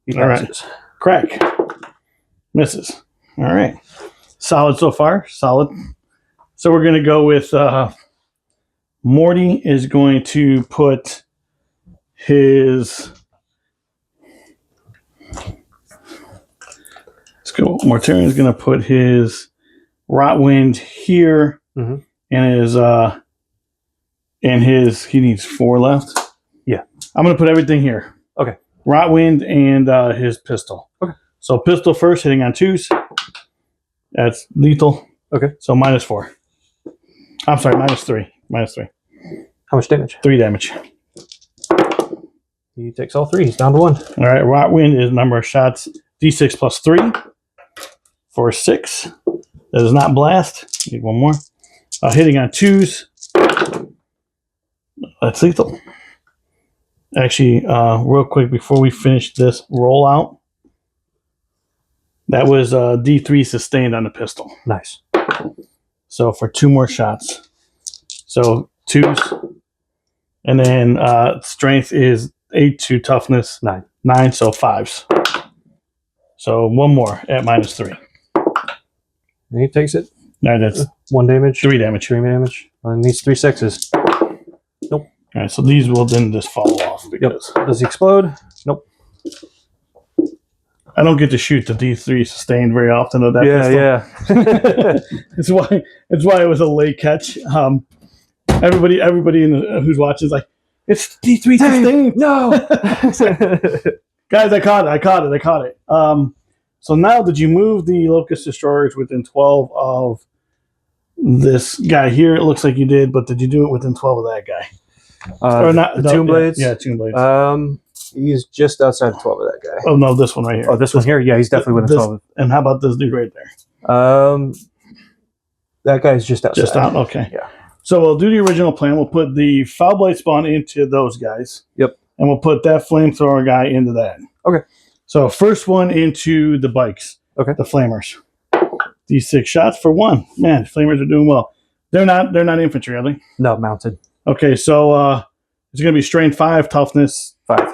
He All right. passes. Crack. Misses. All right. Solid so far. Solid. So we're going to go with Morty is going to put his... Let's go. Mortarion is going to put his Rotwind here, Mhm. and he needs 4 left. Yeah. I'm going to put everything here. Okay. Rotwind and his pistol. Okay. So pistol first, hitting on 2s. That's lethal. Okay. So -4. I'm sorry, -3. -3. How much damage? 3 damage. He takes all 3. He's down to 1. All right. Rotwind is number of shots D6 plus 3 for 6. That is not blast. Need 1 more. Hitting on 2s. That's lethal. Actually, real quick before we finish this rollout, that was D3 sustained on the pistol. Nice. So for 2 more shots. So 2s. And then strength is 8 to toughness 9. 9, so 5s. So 1 more at -3. And he takes it. No, that's 1 damage. 3 damage. 3 damage. And needs 3 6s. Nope. All right, so these will then just fall off because Does he explode? Nope. I don't get to shoot the D3 sustained very often with that pistol. Yeah. It's why it was a late catch. Everybody who's watching is like, it's D3 sustained. No. Guys, I caught it. So now, did you move the Locust Destroyers within 12 of this guy here? It looks like you did, but did you do it within 12 of that guy? Or not? The Tomb Blades? Yeah, Tomb Blades. He's just outside of 12 of that guy. Oh, no, this one right here. Oh, this one here? Yeah, he's definitely within 12. And how about this dude right there? That guy's just outside. Just out? Okay. Yeah. So we'll do the original plan. We'll put the Foul Blade spawn into those guys. Yep. And we'll put that flamethrower guy into that. Okay. So first one into the bikes. Okay. The flamers. These 6 shots for 1. Man, flamers are doing well. They're not infantry, are they? No, mounted. Okay, so it's going to be strain 5, toughness 5.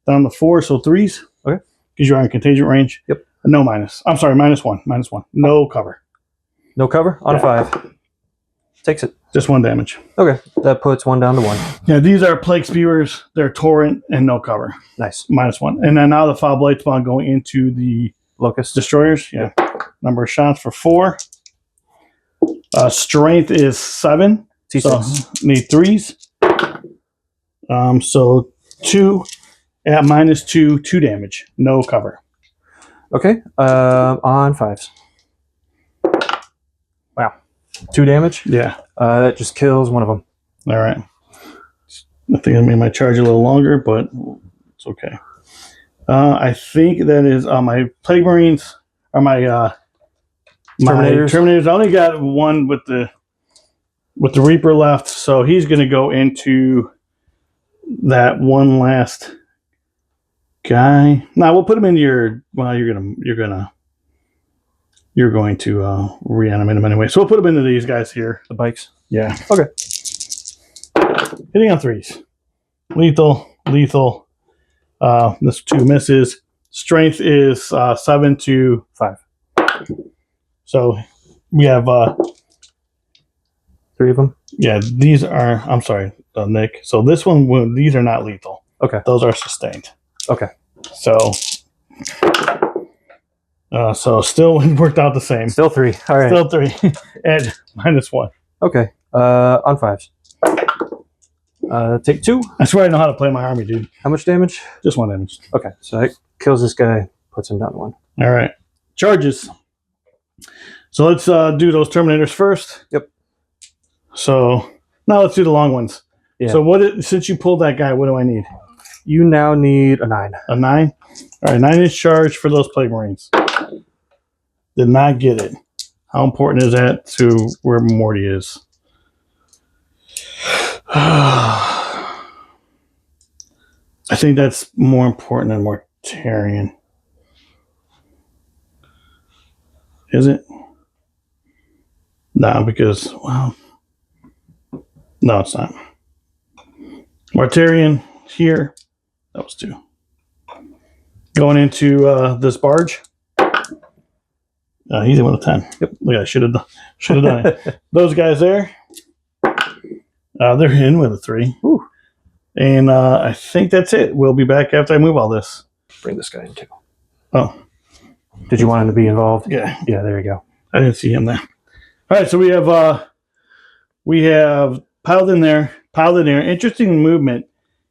down to 4, so 3s. Okay. Because you're in contagion range. Yep. No minus. I'm sorry, -1. -1. No cover. No cover on a 5. Takes it. Just 1 damage. Okay. That puts 1 down to 1. Yeah, these are Plague Spewers. They're Torrent and no cover. Nice. -1. And then now the Foul Blade spawn going into the Locust. Destroyers. Yeah. Number of shots for 4. Strength is 7. T6. So need 3s. So 2 at -2, 2 damage. No cover. Okay. On 5s. Wow. 2 damage? Yeah. That just kills one of them. All right. I think I made my charge a little longer, but it's okay. I think that is my Plague Marines or my Terminators. I only got 1 with the Reaper left, so he's going to go into that one last guy. Now we'll put him in your. Well, you're going to reanimate him anyway. So we'll put him into these guys here. The bikes. Yeah. Okay. Hitting on 3s. Lethal. This 2 misses. Strength is 7 to 5. So we have 3 of them. Yeah, these are. I'm sorry, Nick. So this one, these are not lethal. Okay. Those are sustained. Okay. So still worked out the same. Still 3. All right. Still 3 and -1. Okay. On 5s. Take 2. I swear I know how to play my army, dude. How much damage? Just 1 damage. Okay. So that kills this guy, puts him down to 1. All right. Charges. So let's do those Terminators first. Yep. So now let's do the long ones. Yeah. So since you pulled that guy, what do I need? You now need a 9. A 9? All right, 9-inch charge for those Plague Marines. Did not get it. How important is that to where Morty is? I think that's more important than Mortarion. Is it? No, because, well, no, it's not. Mortarion here. That was 2. Going into this barge. Easy one to 10. Yep. Look, I should have done it. Those guys there. They're in with a 3. Ooh. And I think that's it. We'll be back after I move all this. Bring this guy in too. Oh. Did you want him to be involved? Yeah. Yeah, there you go. I didn't see him there. All right, so we have piled in there. Interesting movement.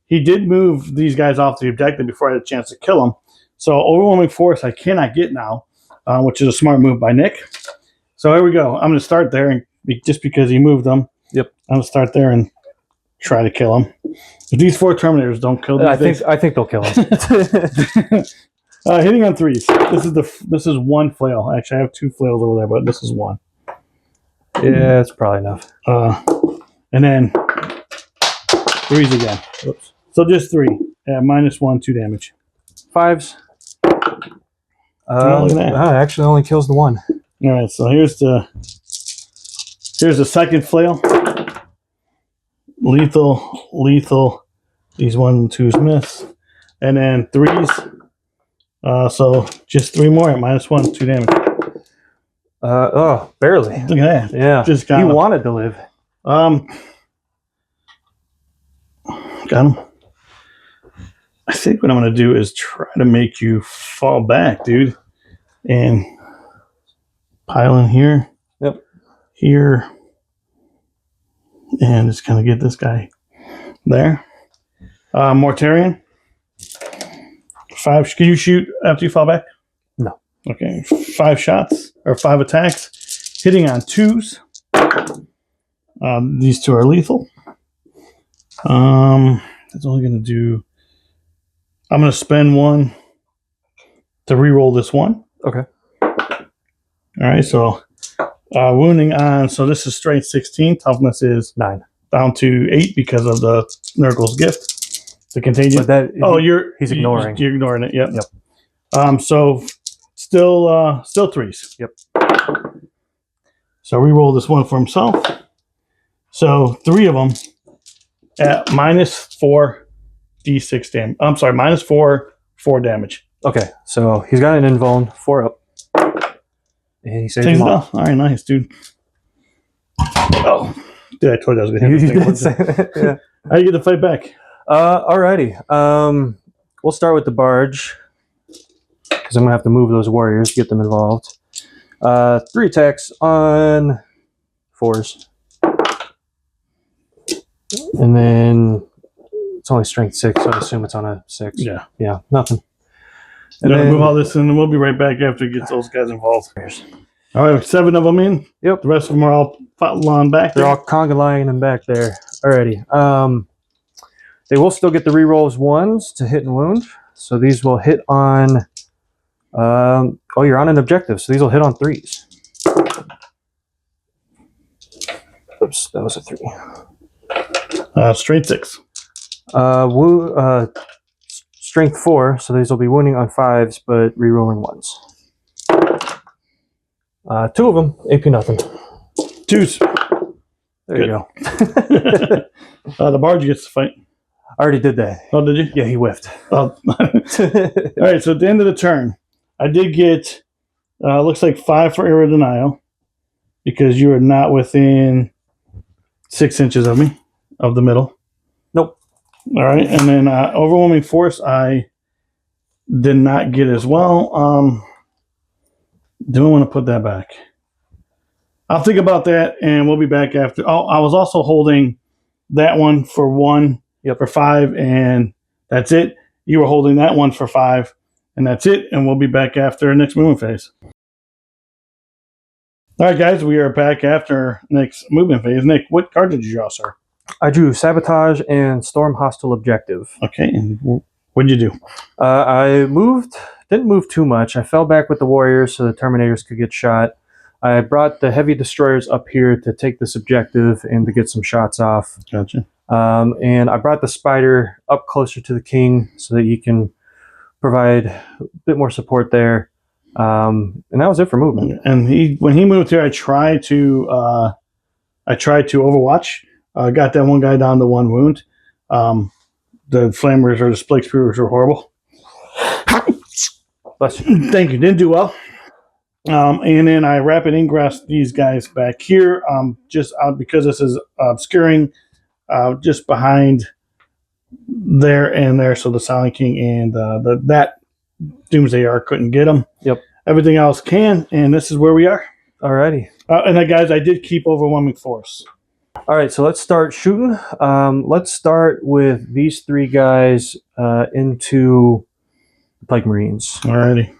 He did move these guys off the objective before I had a chance to kill them. So overwhelming force I cannot get now, which is a smart move by Nick. So here we go. I'm going to start there, and just because he moved them. Yep. I'm going to start there and try to kill him. If these 4 Terminators don't kill these I think they'll kill him. Hitting on 3s. This is 1 flail. Actually, I have 2 flails over there, but this is 1. Yeah, it's probably enough. And then 3s again. Oops. So just 3 at -1, 2 damage. 5s. Look at that. Actually only kills the 1. All right, so here's the second flail. Lethal. These 1 and 2s miss, and then 3s. So just 3 more at -1, 2 damage. Barely. Look at that. Yeah, just got he him. wanted to live. Got him. I think what I'm going to do is try to make you fall back, dude, and pile in here. Yep. Here, and just kind of get this guy there. Mortarion. 5. Can you shoot after you fall back? No. Okay. 5 shots or 5 attacks, hitting on 2s. These 2 are lethal. That's only going to do. I'm going to spend 1 to reroll this 1. Okay. All right. So wounding on. So this is strength 16. Toughness is 9. Down to 8 because of the Nurgle's gift. The contagion. But he's ignoring. You're ignoring it. Yep. So still 3s. Yep. So reroll this 1 for himself. So 3 of them at -4 d6 damage. I'm sorry, -4 damage. Okay, so he's got an invuln, 4 up. And he saves Takes them it all. off. All right, nice, dude. Oh, dude, I told you I was going to hit You this did say that, yeah. How do you get the fight back? Alrighty. We'll start with the barge, because I'm going to have to move those warriors to get them involved. 3 attacks on 4s. And then it's only strength 6, so I assume it's on a 6. Yeah. Yeah, nothing. And And then then move all this in, and we'll be right back after it gets those guys involved. All right, 7 of them in. Yep. The rest of them are all on back They're there. all conga lining them back there. Alrighty. They will still get the rerolls 1s to hit and wound. So these will hit on. You're on an objective, so these will hit on 3s. Oops, that was a 3. Straight 6. Strength 4, so these will be wounding on 5s, but rerolling 1s. 2 of them, AP nothing. 2s. There Good. you go. The barge gets to fight. I already did that. Oh, did you? Yeah, he whiffed. Oh. All right, so at the end of the turn, I did get, looks like 5 for arrow denial, because you are not within 6 inches of me, of the middle. Nope. All right, and then overwhelming force, I did not get as well. Do I want to put that back? I'll think about that, and we'll be back after. Oh, I was also holding that one for 1, for 5, and that's it. You were holding that one for 5, and that's it, and we'll be back after next movement phase. All right, guys, we are back after next movement phase. Nick, what card did you draw, sir? I drew Sabotage and Storm Hostile Objective. Okay, and what did you do? I didn't move too much. I fell back with the warriors so the Terminators could get shot. I brought the heavy destroyers up here to take this objective and to get some shots off. Gotcha. And I brought the spider up closer to the king so that he can provide a bit more support there. And that was it for movement. And when he moved here, I tried to Overwatch. Got that one guy down to 1 wound. The flammers or the splake spewers were horrible. Bless you. Thank you. Didn't do well. And then I rapid ingress these guys back here, just because this is obscuring, just behind there and there. So the Silent King and that Doomsday Ark couldn't get them. Yep. Everything else can, and this is where we are. Alrighty. And guys, I did keep overwhelming force. All right, so let's start shooting. Let's start with these 3 guys into the Plague Marines. Alrighty.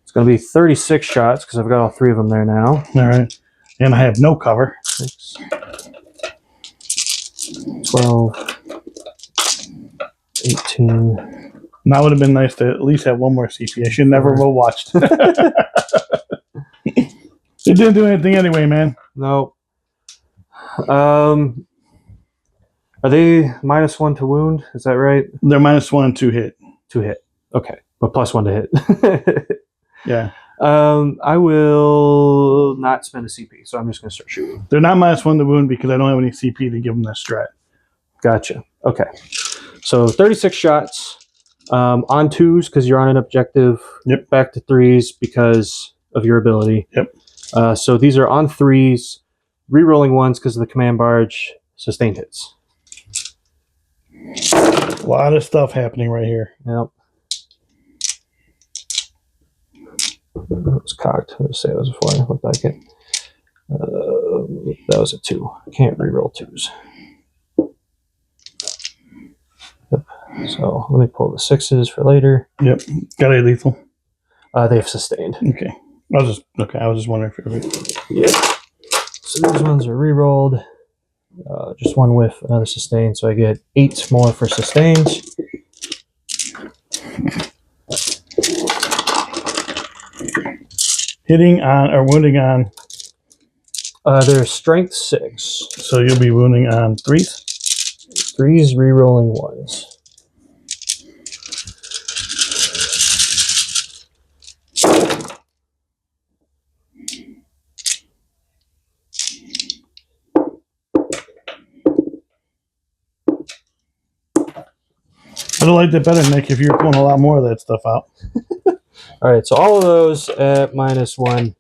It's going to be 36 shots because I've got all 3 of them there now. All right. And I have no cover. 6, 12, 18. Now would have been nice to at least have one more CP. I should never have watched. It didn't do anything anyway, man. No. Are they -1 to wound? Is that right? They're -1 to hit. To hit. Okay. But +1 to hit. Yeah. I will not spend a CP, so I'm just going to start shooting. They're not -1 to wound because I don't have any CP to give them that strat. Gotcha. Okay. So 36 shots on 2s because you're on an objective. Yep. Back to 3s because of your ability. Yep. So these are on 3s, rerolling 1s because of the command barge, sustained hits. A lot of stuff happening right here. Yep. It was cocked. Let's say it was before I looked back at. That was a 2. I can't reroll 2s. Yep. So let me pull the 6s for later. Yep. Got a lethal. They've sustained. Okay. I was just wondering if it Yeah. So these ones are rerolled. Just 1 whiff, another sustain. So I get 8 more for sustains. hitting on or wounding on. They're strength 6. So you'll be wounding on 3s. 3s, rerolling 1s. I'd have liked it better, Nick, if you were pulling a lot more of that stuff out. All right, so all of those at -1.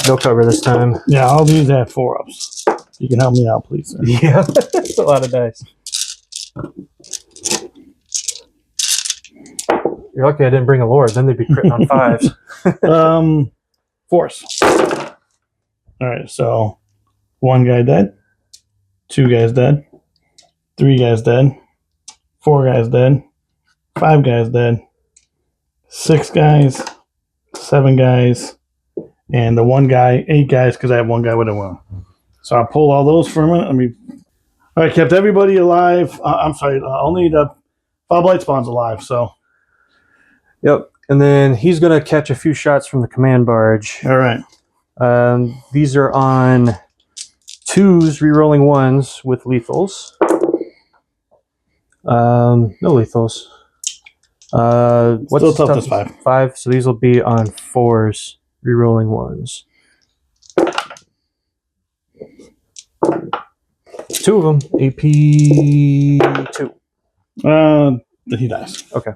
No cover this time. Yeah, all these have 4-ups. You can help me out, please, sir. Yeah, that's a lot of dice. You're lucky I didn't bring a Lord, then they'd be critting on 5s. Force. All right, so 1 guy dead, 2 guys dead, 3 guys dead, 4 guys dead, 5 guys dead, 6 guys, 7 guys, and the 1 guy, 8 guys, because I have 1 guy with a wound. So I'll pull all those for a minute. All right, kept everybody alive. I'm sorry, only the Foul Blight Spawn's alive, so. Yep, and then he's going to catch a few shots from the command barge. All right. These are on 2s, rerolling 1s with lethals. No lethals. What's Still tough as 5. 5, so these will be on 4s, rerolling 1s. 2 of them, AP 2. He dies. Okay.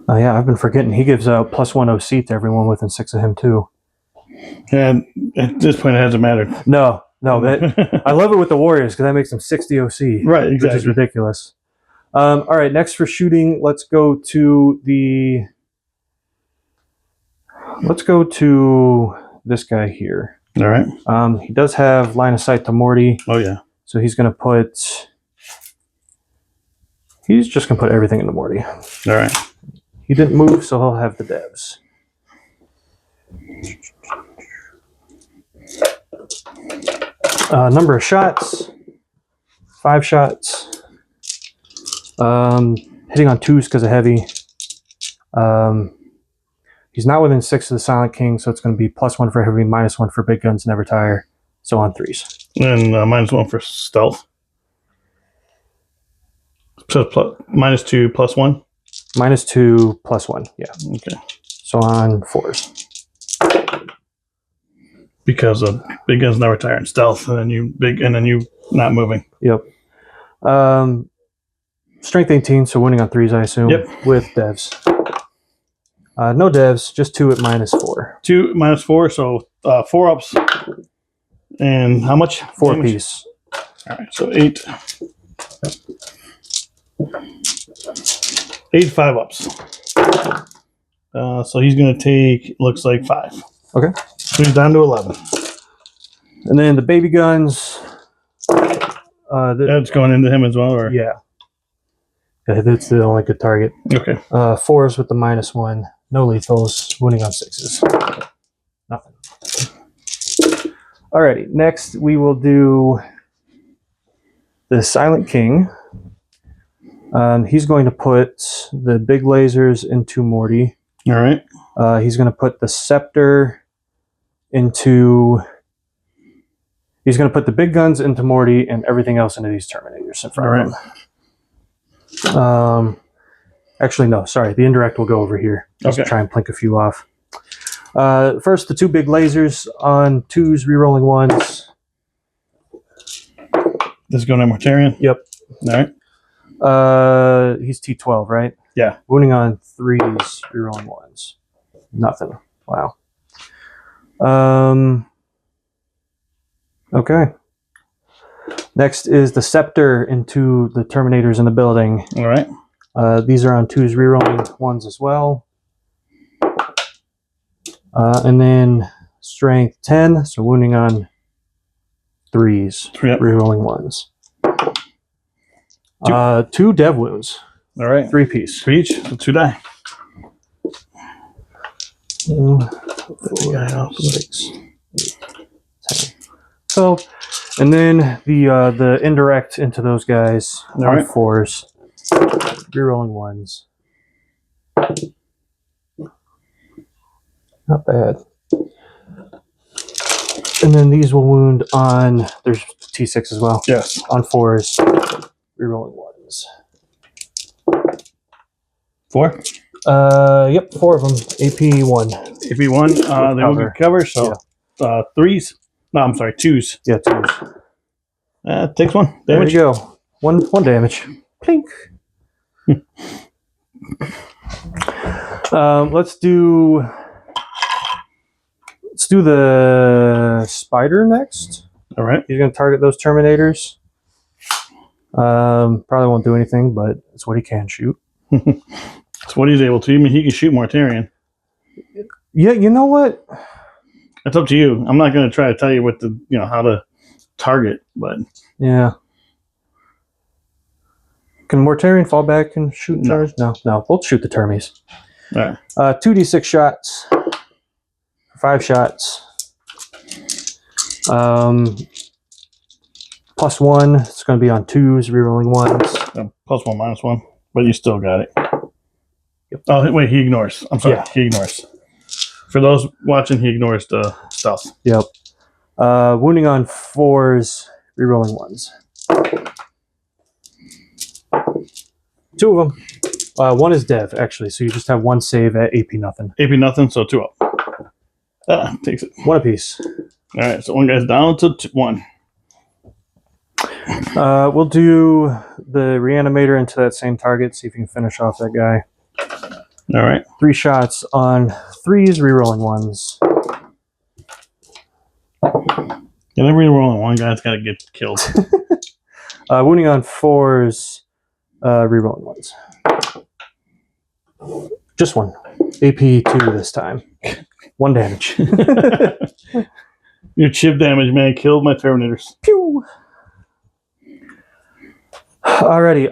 Oh yeah, I've been forgetting. He gives out +1 OC to everyone within 6 of him too. And at this point, it hasn't mattered. No, that I love it with the Warriors because that makes them 60 OC. Right, exactly. Which is ridiculous. All right, next for shooting, let's go to this guy here. All right. He does have line of sight to Morty. Oh yeah. So he's just gonna put everything into Morty. All right. He didn't move, so he'll have the devs. Number of shots, 5 shots. Hitting on 2s because of heavy. He's not within 6 of the Silent King, so it's going to be +1 for heavy, -1 for big guns, never tire. So on 3s. And -1 for stealth. So -2 +1. -2 +1. Yeah. Okay. So on 4s. Because big guns never tire in stealth, and then you not moving. Yep. Strength 18, so winning on 3s, I assume. Yep. With devs. No devs, just 2 at -4. 2 -4, so 4 ups. And how much? 4 apiece. All right, so 8. 8 5 ups. So he's going to take, looks like 5. Okay. So he's down to 11. And then the baby guns. That's going into him as well, or Yeah. That's the only good target. okay. 4s with the -1. No lethals. Winning on 6s. Nothing. Alrighty. Next, we will do the Silent King. He's going to put the big lasers into Morty. All right. He's going to put the scepter into. He's going to put the big guns into Morty and everything else into these Terminators in front of him. Actually, no. Sorry, the indirect will go over here. Just Okay. try and plink a few off. First, the 2 big lasers on 2s, rerolling 1s. This is going to Mortarion? Yep. All right. He's T12, right? Yeah. Wounding on 3s, rerolling 1s. Nothing. Wow. Okay. Next is the scepter into the Terminators in the building. All right. These are on 2s, rerolling 1s as well. And then strength 10, so wounding on 3s, Yep. rerolling 1s. 2 dev wounds. All right. 3 piece. For each, so 2 die. 2, 4, 6, 8, 10, 12. And then the indirect into those guys All on right. 4s, rerolling 1s. Not bad. And then these will wound on, there's T6 as well. Yes. On 4s, rerolling 1s. 4. Yep, 4 of them. AP1. AP1. They will get cover. So 3s. No, I'm sorry, 2s. Yeah, 2s. Takes 1 damage. There you go. One damage. Plink. Let's do the spider next. All right. He's going to target those Terminators. Probably won't do anything, but it's what he can shoot. That's what he's able to. I mean, he can shoot Mortarion. Yeah, you know what? That's up to you. I'm not going to try to tell you how to target, but Yeah. Can Mortarion fall back and shoot and charge? No. We'll shoot the Termies. all right. 2d6 shots. 5 shots. +1. It's going to be on 2s, rerolling 1s. +1, -1, but you still got it. Yep. Oh, wait, he ignores. I'm sorry. Yeah. He ignores. For those watching, he ignores the stealth. Yep. Wounding on 4s, rerolling 1s. 2 of them. 1 is dev, actually, so you just have 1 save at AP nothing. AP nothing, so 2 up. Takes it. 1 apiece. All right, so 1 guy's down to 1. We'll do the reanimator into that same target, see if you can finish off that guy. All right. 3 shots on 3s, rerolling 1s. Yeah, every rolling 1 guy's got to get killed. Wounding on 4s, rerolling 1s. Just 1. AP2 this time. 1 damage. Your chip damage, man, killed my Terminators. Pew! Alrighty.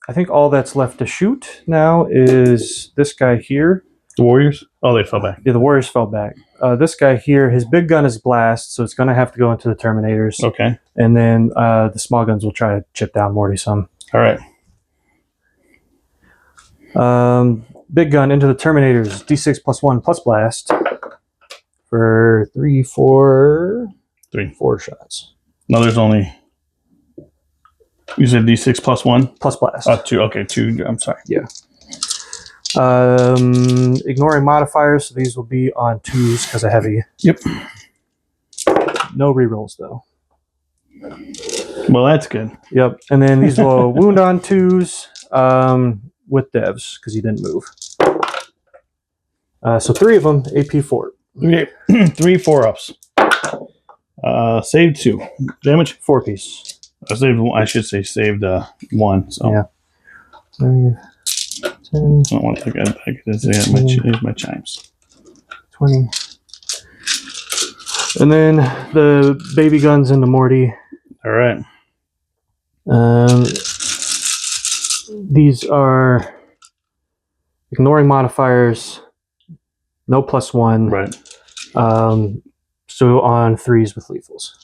I think all that's left to shoot now is this guy here. The Warriors? Oh, they fell back. Yeah, the Warriors fell back. This guy here, his big gun is blast, so it's going to have to go into the Terminators. Okay. And then the small guns will try to chip down Morty some. All right. Big gun into the Terminators. D6 +1 plus blast. For 3, 4... 3. 4 shots. No, there's only. You said D6 plus 1? Plus blast. 2. Okay, 2. I'm sorry. Yeah. Ignoring modifiers, so these will be on 2s because of heavy. Yep. No rerolls, though. Well, that's good. Yep. And then these will wound on 2s with devs because he didn't move. So 3 of them, AP 4. Okay. 3 4-ups. Saved 2. Damage? 4 piece. I should say saved 1. So. Yeah. 10, I don't want to take that back. Here's my chimes. 20. And then the baby guns into Morty. All right. These are ignoring modifiers, no +1. Right. So on 3s with lethals.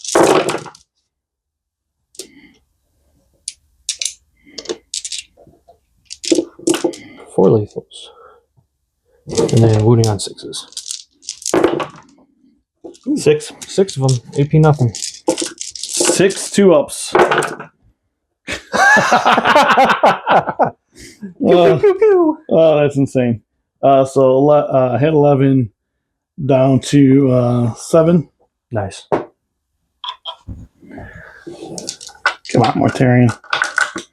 4 lethals. And then wounding on 6s. 6. 6 of them, AP nothing. 6 2-ups. Oh, that's insane. So I had 11 down to 7. Nice. Come on, Mortarian.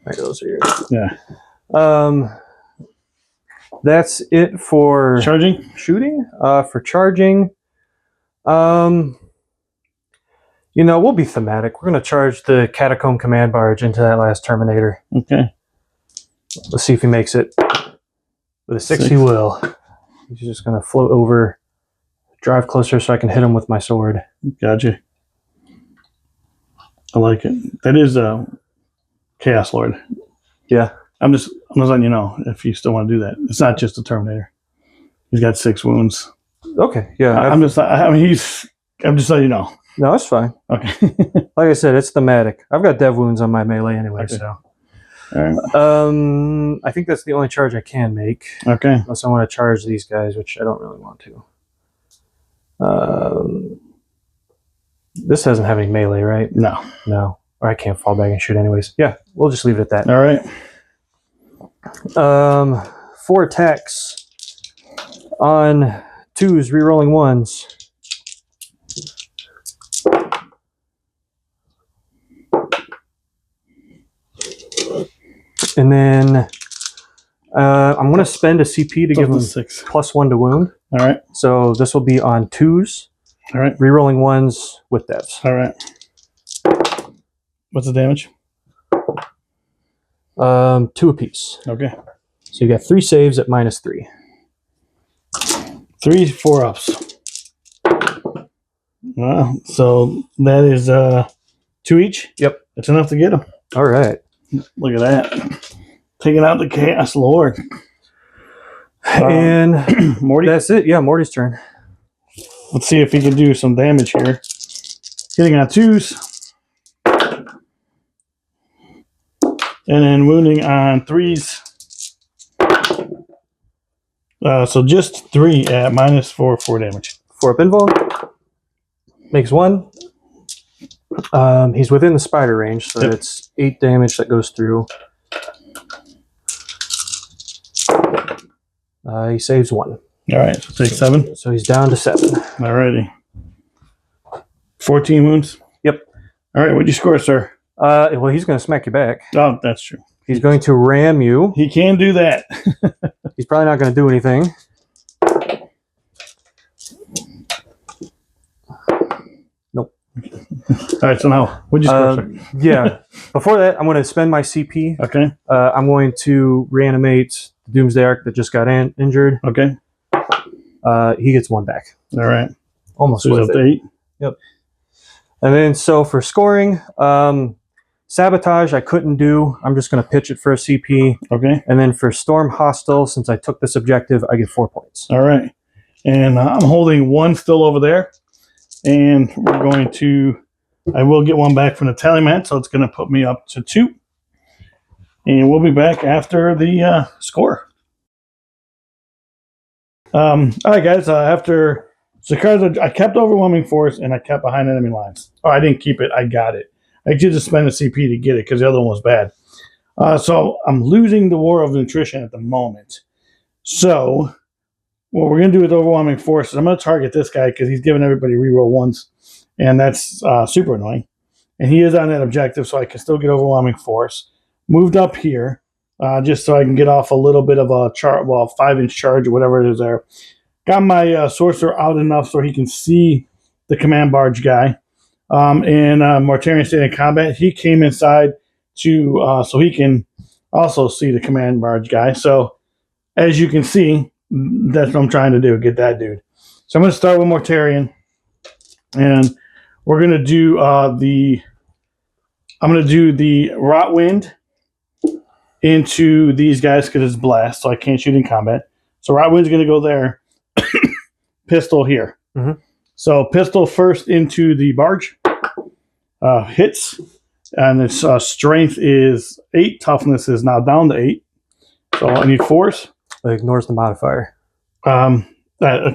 Right, those are yours. Yeah. That's it for Charging? shooting. For charging, we'll be thematic. We're going to charge the Catacomb Command Barge into that last Terminator. Okay. Let's see if he makes it. With a 6, he will. He's just going to float over, drive closer so I can hit him with my sword. Gotcha. I like it. That is a Chaos Lord. Yeah. I'm just letting you know if you still want to do that. It's not just a Terminator. He's got 6 wounds. Okay. Yeah. I'm just letting you know. No, it's fine. Okay. Like I said, it's thematic. I've got dev wounds on my melee anyway, Okay. so. All right. I think that's the only charge I can make. Okay. Unless I want to charge these guys, which I don't really want to. This doesn't have any melee, right? No. No. Or I can't fall back and shoot anyways. Yeah, we'll just leave it at that. All right. 4 attacks on 2s, rerolling 1s. And then I'm going to spend a CP to give him 6. +1 to wound. All right. So this will be on 2s, All right. rerolling 1s with devs. All right. What's the damage? 2 apiece. Okay. So you got 3 saves at -3. 3 4-ups. Wow. So that is 2 each? Yep. That's enough to get him. All right. Look at that. Taking out the Chaos Lord. And Morty? that's it. Yeah, Morty's turn. Let's see if he can do some damage here. Hitting on 2s. And then wounding on 3s. So just 3 at -4 damage. 4 up invuln. Makes 1. He's within the spider range, so Yep. it's 8 damage that goes through. He saves 1. All right, so take 7. So he's down to 7. Alrighty. 14 wounds? Yep. All right, what'd you score, sir? Well, he's going to smack you back. Oh, that's true. He's going to ram you. He can do that. He's probably not going to do anything. Nope. All right, so now, what'd you score, sir? Yeah. Before that, I'm going to spend my CP. Okay, I'm going to reanimate the Doomsday Ark that just got injured. okay. He gets 1 back. All right. Almost So he's with up to it. 8. Yep. And then, so for scoring, Sabotage I couldn't do. I'm just going to pitch it for a CP. Okay. And then for Storm Hostile, since I took this objective, I get 4 points. All right. And I'm holding 1 still over there. And we're going to, I will get 1 back from the tally mat, so it's going to put me up to 2. And we'll be back after the score. All right, guys. After So cards, I kept overwhelming force and I kept behind enemy lines. Oh, I didn't keep it. I got it. I did just spend a CP to get it because the other one was bad. So I'm losing the War of Nutrition at the moment. So what we're going to do with overwhelming force is I'm going to target this guy because he's giving everybody reroll ones, and that's super annoying. And he is on that objective, so I can still get overwhelming force. Moved up here just so I can get off a little bit of a 5-inch charge or whatever it is there. Got my sorcerer out enough so he can see the command barge guy. And Mortarian stayed in combat. He came inside to so he can also see the command barge guy. So as you can see, that's what I'm trying to do, get that dude. So I'm going to start with Mortarian, and we're going to do the Rot Wind into these guys because it's blast, so I can't shoot in combat. So Rot Wind's going to go there. Pistol here. Mm-hmm. So pistol first into the barge. Hits, and its strength is 8. Toughness is now down to 8. So I need force. It ignores the modifier. But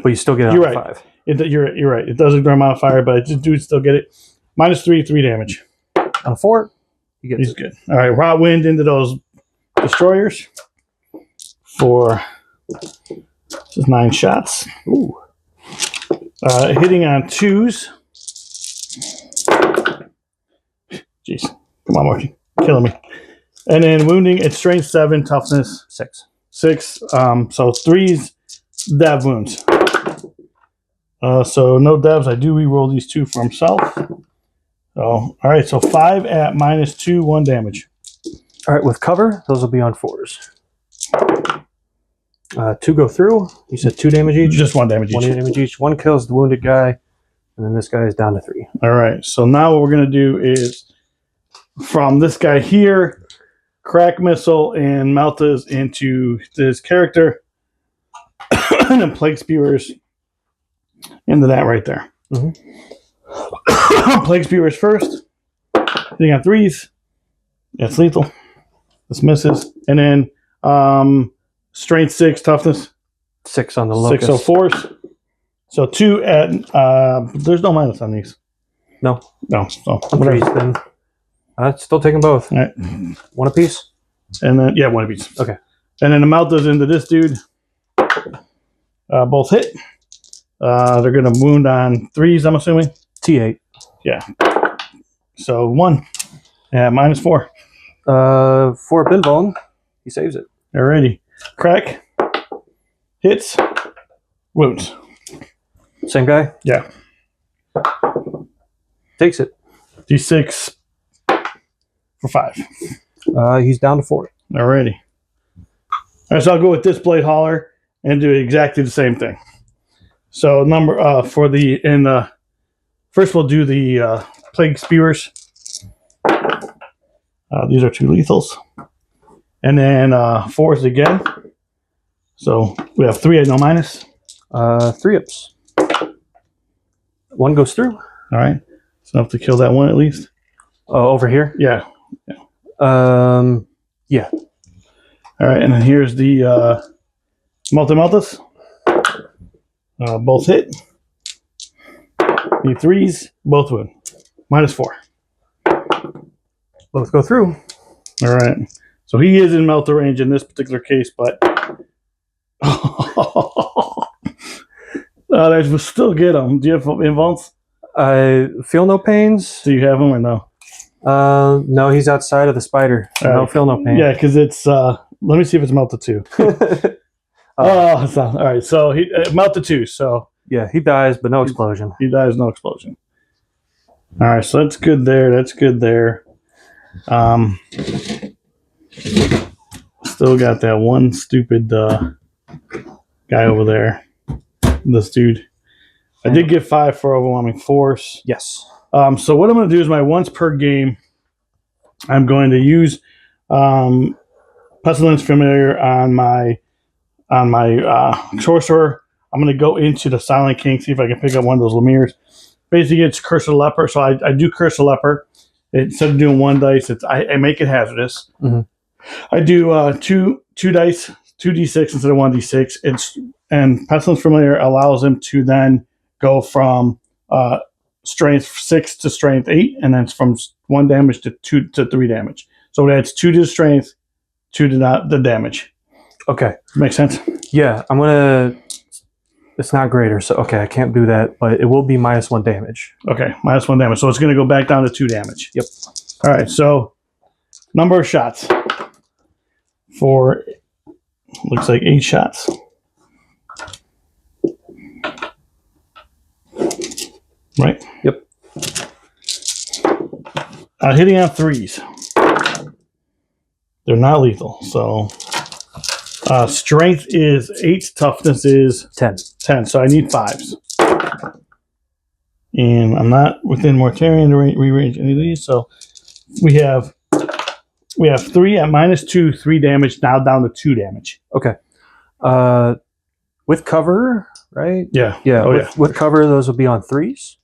you still get it on right. 5. You're right. It does ignore modifier, but I just do still get it. -3, 3 damage. On a 4, He's good. All right, Rot Wind into those destroyers for just 9 shots. Ooh. Hitting on 2s. Jeez. Come on, Marky. Killing me. And then wounding, it's strength 7, toughness 6. 6. So 3s, dev wounds. So no devs. I do reroll these 2 for himself. So, all right, so 5 at -2, 1 damage. All right, with cover, those will be on 4s. 2 go through. You said 2 damage each? Just 1 damage each. 1 damage each. 1 kills the wounded guy, and then this guy is down to 3. All right, so now what we're going to do is from this guy here, crack missile and meltas into this character, and then plague spewers into that right there. Mm-hmm. Plague spewers first. Hitting on 3s. That's lethal. This misses. And then strength 6, toughness 6 on the locust. 6, so force. So 2 at there's no minus on these. No. So Threes, then. Still taking both. All right. 1 apiece? And then 1 apiece. Okay. And then the meltas into this dude. Both hit. They're going to wound on 3s, I'm assuming. T8. Yeah. So 1. Yeah, -4. For Binvuln, he saves it. Alrighty. Crack. Hits. Wounds. Same guy? Yeah. Takes it. D6 for 5. He's down to 4. Alrighty. All right, so I'll go with this blade hauler and do exactly the same thing. So for the first we'll do the plague spewers. These are 2 lethals, and then 4s again. So we have 3 at no minus. 3 ups. 1 goes through. All right, so I have to kill that one at least. Over here. Yeah. Yeah. All right, and then here's the multi-meltas. Both hit. Need 3s, both wound. -4. Both go through. All right. So he is in melter range in this particular case, but that will still get him. Do you have invulns? I feel no pains. Do you have them or no? No, he's outside of the spider. So no, feel no pain. Yeah, because it's. Let me see if it's melted 2. All right. So he melted 2. So yeah, he dies, but no explosion. He dies, no explosion. All right. So that's good there. That's good there. Still got that one stupid guy over there. This dude. I did get 5 for overwhelming force. Yes. So what I'm going to do is my once per game, I'm going to use Pestilence Familiar on my sorcerer. I'm going to go into the Silent King, see if I can pick up one of those Lemire's. Basically, it's Curse of the Leper. So I do Curse of the Leper. Instead of doing 1 dice, I make it hazardous. Mm-hmm. I do two dice, 2d6 instead of 1d6. And Pestilence Familiar allows him to then go from strength 6 to strength 8, and then it's from 1 damage to 2 to 3 damage. So it adds 2 to the strength, 2 to the damage. Okay. Makes sense? Yeah, I'm gonna. It's not greater, so okay, I can't do that, but it will be -1 damage. Okay, -1 damage. So it's going to go back down to 2 damage. Yep. All right, so number of shots for, looks like 8 shots. Right? Yep. Hitting on 3s. They're not lethal, so strength is 8, toughness is 10. 10, so I need 5s. And I'm not within Mortarion to rearrange any of these, so we have 3 at -2, 3 damage, now down to 2 damage. Okay. With cover, right? Yeah. Yeah. Oh, with cover, those will be on 3s.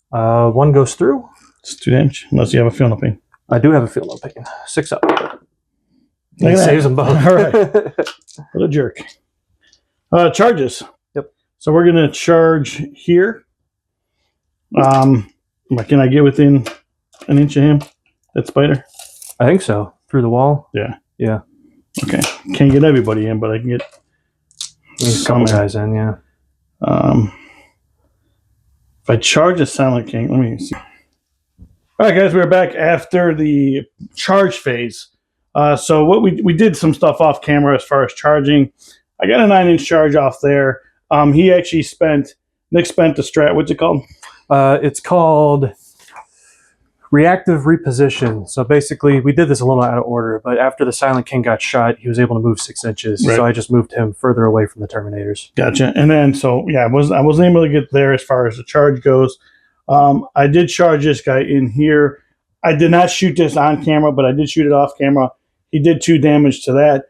1 goes through. It's 2 damage, unless you have a feel no pain. I do have a feel no pain. 6 up. Look He at that. saves them both. All right. What a jerk. Charges. Yep. So we're going to charge here. Can I get within an inch of him? That spider? I think so. Through the wall. Yeah. Yeah. Okay. Can't get everybody in, but I can get There's a couple guys in, yeah. If I charge a Silent King, let me see. All right, guys, we're back after the charge phase. So what we did some stuff off camera as far as charging. I got a 9-inch charge off there. Nick spent the strat. What's it called? It's called reactive reposition. So basically, we did this a little out of order, but after the Silent King got shot, he was able to move 6 inches. Right. So I just moved him further away from the Terminators. Gotcha. And then, so yeah, I wasn't able to get there as far as the charge goes. I did charge this guy in here. I did not shoot this on camera, but I did shoot it off camera. He did 2 damage to that.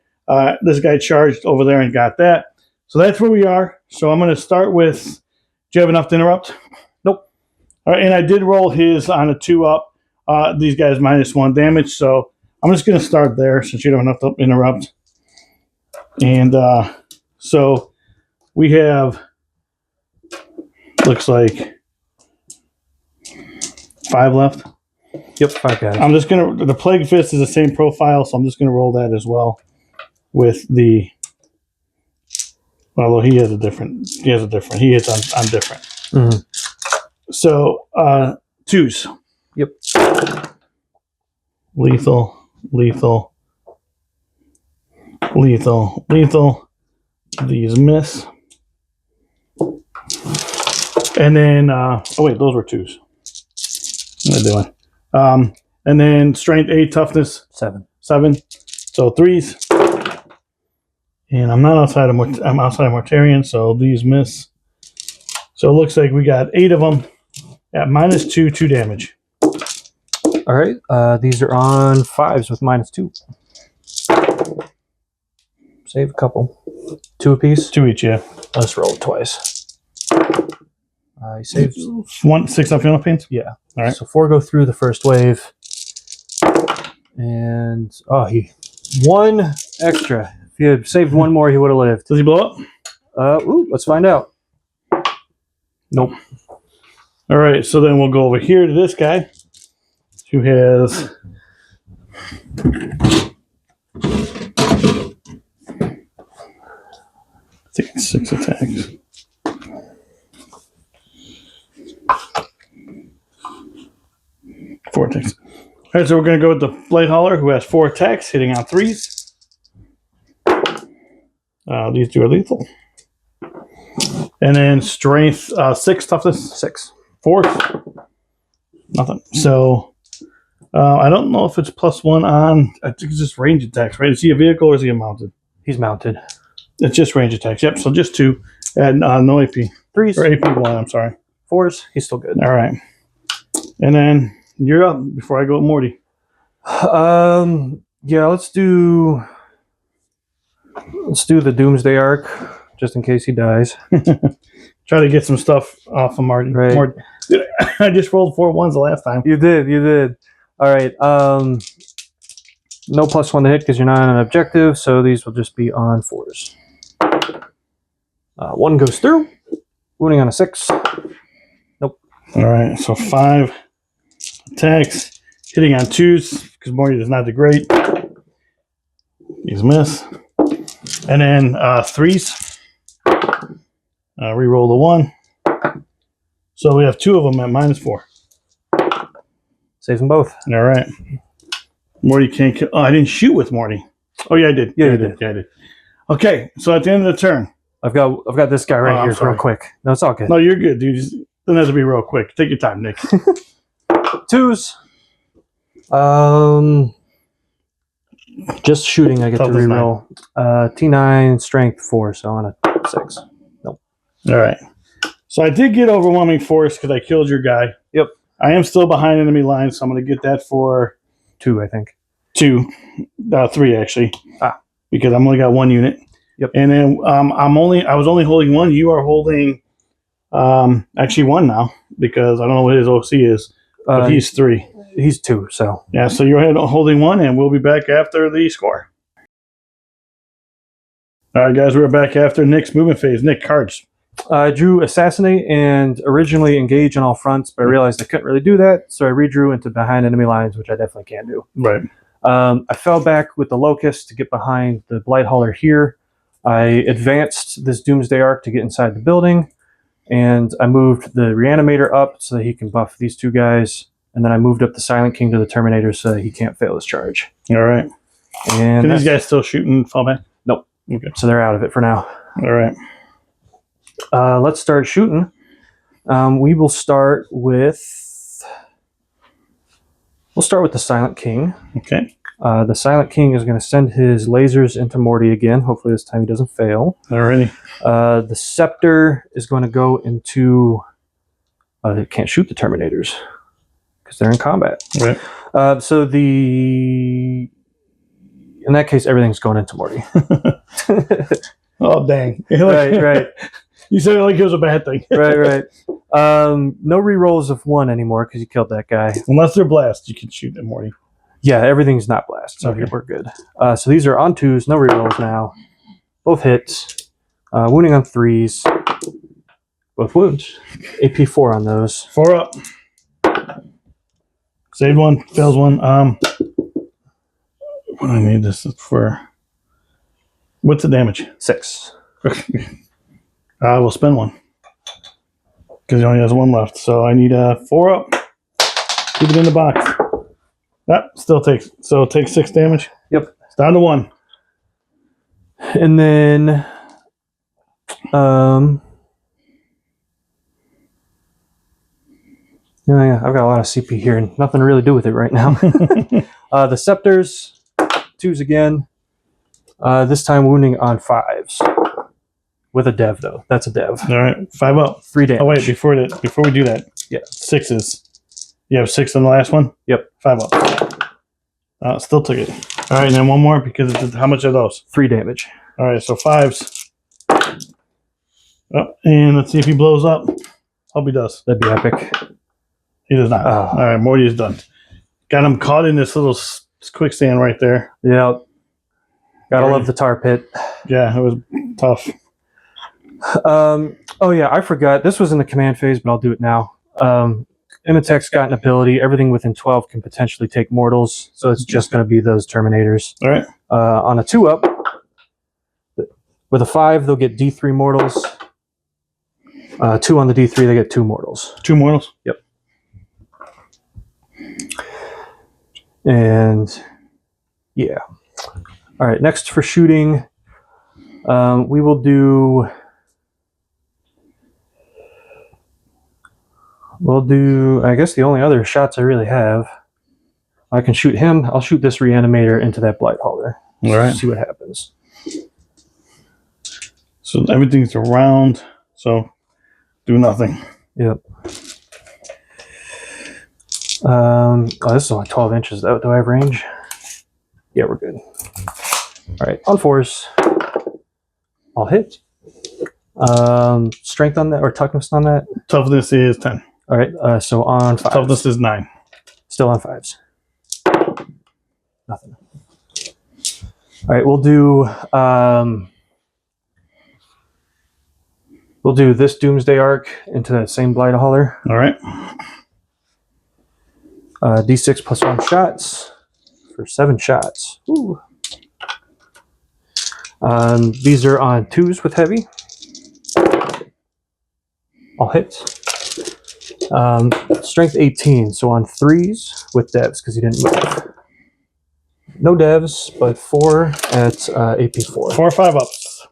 This guy charged over there and got that. So that's where we are. So I'm going to start with, do you have enough to interrupt? Nope. All right, and I did roll his on a 2 up. These guys -1 damage. So I'm just going to start there since you don't have enough to interrupt. And so we have, looks like 5 left. Yep, 5 guys. I'm just gonna. The Plague Fist is the same profile, so I'm just gonna roll that as well. With the, although he has a different. He hits on different. Mm-hmm. So 2s. Yep. Lethal. These miss. And then oh wait, those were 2s. What am I doing? And then strength 8, toughness 7. 7. So 3s. And I'm not outside of I'm outside Mortarion, so these miss. So it looks like we got 8 of them at -2, 2 damage. All right. These are on 5s with -2. Save a couple. 2 apiece. 2 each, yeah. Let's roll it twice. He saves 6 up feeling pains? Yeah. All right. So 4 go through the first wave. And, he 1 extra. If he had saved 1 more, he would have lived. Does he blow up? Let's find out. Nope. All right, so then we'll go over here to this guy who has I think it's 6 attacks. Four attacks. All right, so we're going to go with the Blade Hauler, who has 4 attacks, hitting on 3s. These 2 are lethal. And then strength 6, toughness 6. 4. Nothing. So I don't know if it's +1 on. I think it's just range attacks, right? Is he a vehicle or is he a mounted? He's mounted. It's just range attacks. Yep. So just 2 and no AP 3s or AP 1. I'm sorry. 4s. He's still good. All right. And then you're up before I go with Morty. Yeah. Let's do the Doomsday Arc, just in case he dies. Try to get some stuff off of Marty. Right. Dude, I just rolled 4 1s the last time. You did. All right. No +1 to hit because you're not on an objective, so these will just be on 4s. 1 goes through. Wounding on a 6. Nope. All right, so 5 attacks, hitting on 2s because Morty is not the great. He's miss, and then 3s. Reroll the 1. So we have 2 of them at -4. Saves them both. All right. Morty can't kill. Oh, I didn't shoot with Morty. Oh yeah, I did. Yeah, I you did. did. Yeah, I did. Okay, so at the end of the turn. I've got this guy right I'm here, sorry. real quick. No, it's all good. No, you're good, dude. Just, doesn't have to be real quick. Take your time, Nick. 2s. Just shooting. I get to Toughness reroll. T9, strength 4, so on a 6. Nope. All right. So I did get overwhelming force because I killed your guy. Yep. I am still behind enemy lines, so I'm going to get that for 2, I think. 2, 3 actually. Because I'm only got 1 unit. Yep. And then I was only holding 1. You are holding actually 1 now because I don't know what his OC is, but he's 3. He's 2, so Yeah. So you're holding 1, and we'll be back after the score. All right, guys, we're back after Nick's movement phase. Nick, cards. I drew Assassinate and originally Engage on all fronts, but I realized I couldn't really do that, so I redrew into behind enemy lines, which I definitely can do. Right. I fell back with the Locust to get behind the Blight Hauler here. I advanced this Doomsday Arc to get inside the building, and I moved the Reanimator up so that he can buff these 2 guys, and then I moved up the Silent King to the Terminator so that he can't fail his charge. All right. And Can these guys still shoot and fall back? Nope. Okay. So they're out of it for now. All right. Let's start shooting. We will start with... We'll start with the Silent King. Okay. The Silent King is going to send his lasers into Morty again. Hopefully this time he doesn't fail. Alrighty. The Scepter is going to go into... they can't shoot the Terminators because they're in combat. Right. So the... In that case, everything's going into Morty. Oh, dang. Right. You said it like it was a bad thing. Right. No rerolls of 1 anymore because you killed that guy. Unless they're blast, you can shoot them, Morty. Yeah, everything's not blast, so Okay. here we're good. So these are on 2s, no rerolls now. Both hits. Wounding on 3s. Both wounds. AP 4 on those. 4 up. Saved 1, fails 1. What do I need this for? What's the damage? 6. We'll spend 1. Because he only has 1 left. So I need 4 up. Keep it in the box. Still takes. So it takes 6 damage. Yep. It's down to 1. And then... Yeah, I've got a lot of CP here and nothing to really do with it right now. The Scepters, 2s again. This time wounding on 5s. With a dev, though. That's a dev. All right. 5 up. 3 damage. Oh, wait. Before we do that. Yeah. 6s. You have 6 on the last one? Yep. 5 up. Still took it. All right. And then 1 more because how much are those? 3 damage. All right. So 5s. Oh, and let's see if he blows up. Hope he does. That'd be epic. He does not. All right. Morty is done. Got him caught in this little quicksand right there. Yeah. Gotta love the tar pit. Yeah, it was tough. Oh yeah, I forgot. This was in the command phase, but I'll do it now. Imitech's got an ability. Everything within 12 can potentially take mortals, so it's just going to be those Terminators. All right. On a 2-up, with a 5, they'll get D3 mortals. 2 on the D3, they get 2 mortals. 2 mortals? Yep. And yeah. All right, next for shooting, we will do... We'll do, I guess the only other shots I really have, I can shoot him. I'll shoot this Reanimator into that Blight Hauler. All right. See what happens. So everything's around, so do nothing. Yep. Oh, this is only 12 inches. Do I have range? Yeah, we're good. All right, on 4s. I'll hit. Strength on that, or toughness on that? Toughness is 10. All right, so on 5s. Toughness is 9. Still on 5s. Nothing. All right, we'll do We'll do this Doomsday Arc into that same Blight Hauler. All right. D6 plus 1 shots for 7 shots. Ooh. These are on 2s with heavy. All hits. Strength 18, so on 3s with devs because he didn't move. No devs, but 4 at AP 4. 4 or 5 ups.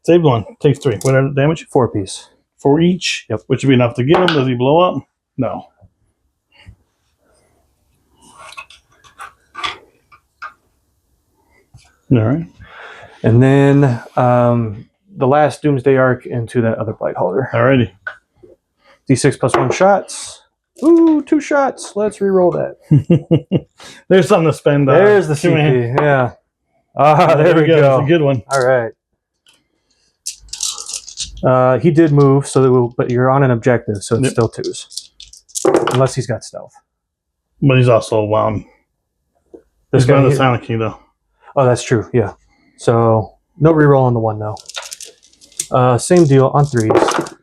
Saved 1. Takes 3. Whatever damage? 4 apiece. 4 each. Yep. Which would be enough to get him. Does he blow up? No. All right. And then the last Doomsday Arc into that other Blight Hauler. Alrighty. D6 plus 1 shots. Ooh, 2 shots. Let's re-roll that. There's something to spend. There's the CP. Yeah. There we go. That's a good one. All right. He did move, but you're on an objective, so it's still 2s. Unless he's got stealth. But he's also wound. He's got the Silent King, though. Oh, that's true. Yeah. So no reroll on the 1, though. Same deal on 3s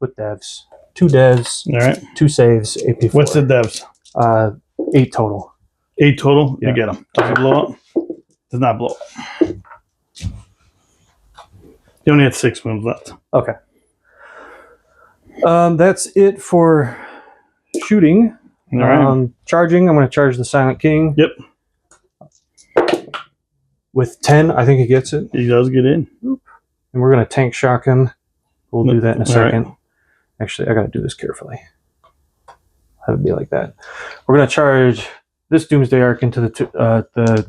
with devs. 2 devs. All right. 2 saves. AP 4. What's the devs? 8 total. 8 total? Yeah. You get him. Does he blow up? Does not blow up. You only had 6 wounds left. Okay. That's it for shooting. All right. Charging, I'm going to charge the Silent King. Yep. With 10, I think he gets it. He does get in. And we're going to tank shock him. We'll do that in a second. Right. Actually, I got to do this carefully. Have it be like that. We're going to charge this Doomsday Arc into the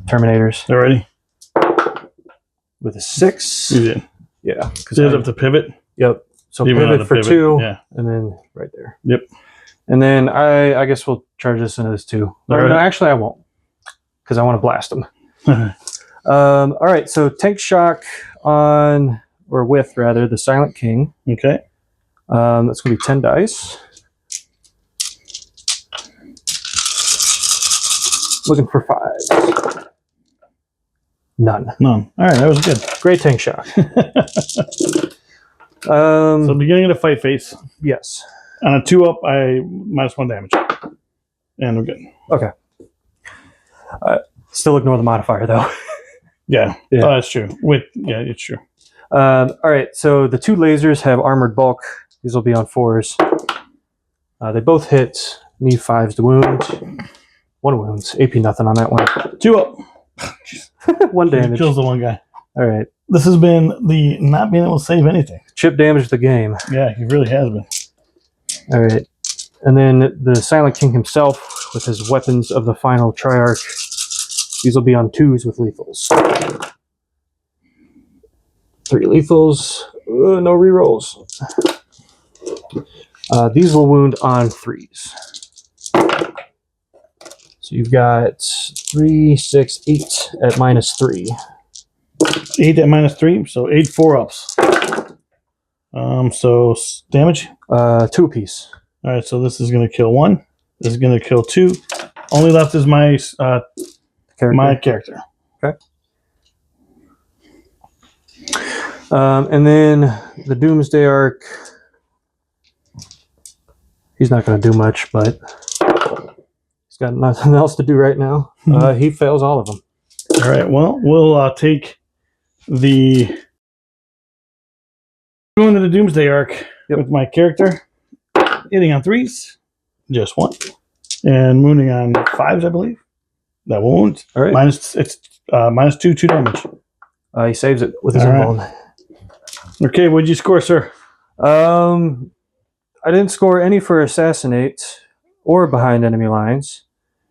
Terminators. All ready? With a 6. You did. Yeah. Because you have to pivot. Yep. So Even pivot for 2. Yeah. And then right there. Yep. And then I guess we'll charge this into this too. Right. No, actually I won't. Because I want to blast them. All right, so tank shock on, or with rather, the Silent King. Okay. That's going to be 10 dice. Looking for 5s. None. None. All right, that was good. Great tank shock. So beginning of the fight phase. Yes. On a 2 up, I -1 damage. And we're good. Okay. Still ignore the modifier though. Yeah. Yeah. Oh, that's true. Yeah, it's true. All right, so the 2 lasers have armored bulk. These will be on 4s. They both hit. Need 5s to wound. 1 wounds. AP nothing on that one. 2 up. 1 damage. Kills the 1 guy. All right. This has been the not being able to save anything. Chip damaged the game. Yeah, he really has been. All right. And then the Silent King himself with his weapons of the final Triarch. These will be on 2s with lethals. 3 lethals. No rerolls. These will wound on 3s. So you've got 3, 6, 8 at -3. 8 at -3, so 8 4-ups. So damage? 2 apiece. All right, so this is going to kill 1. This is going to kill 2. Only left is my character. Okay. And then the Doomsday Arc. He's not going to do much, but he's got nothing else to do right now. He fails all of them. All right, well, we'll take the... Going to the Doomsday Arc with my character. Hitting on 3s. Just 1. And wounding on 5s, I believe. That won't. All right. -2 damage. He saves it with his invuln. Right. Okay, what'd you score, sir? I didn't score any for Assassinate or behind enemy lines.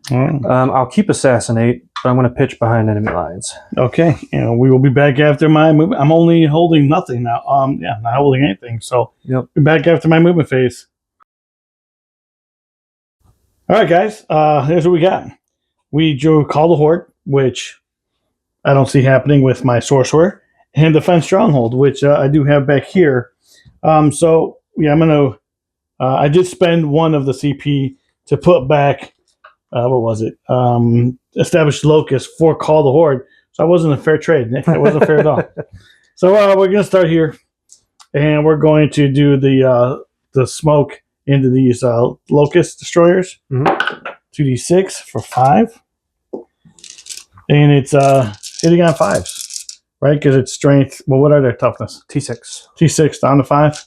I'll keep Assassinate, but I'm going to pitch behind enemy lines. Okay, and we will be back after my movement. I'm only holding nothing now. Yeah, not holding anything. So be back after my movement phase. All right, guys. Here's what we got. We drew Call the Horde, which I don't see happening with my Sorcerer, and Defense Stronghold, which I do have back here. So yeah, I'm gonna. I did spend 1 of the CP to put back. What was it? Established Locust for Call the Horde. So I wasn't a fair trade, Nick. That wasn't fair at all. So we're gonna start here. and we're going to do the smoke into these locust destroyers. 2d6 for 5, and it's hitting on 5s, right? Because it's strength. Well, what are their toughness? T6. T6 down to 5.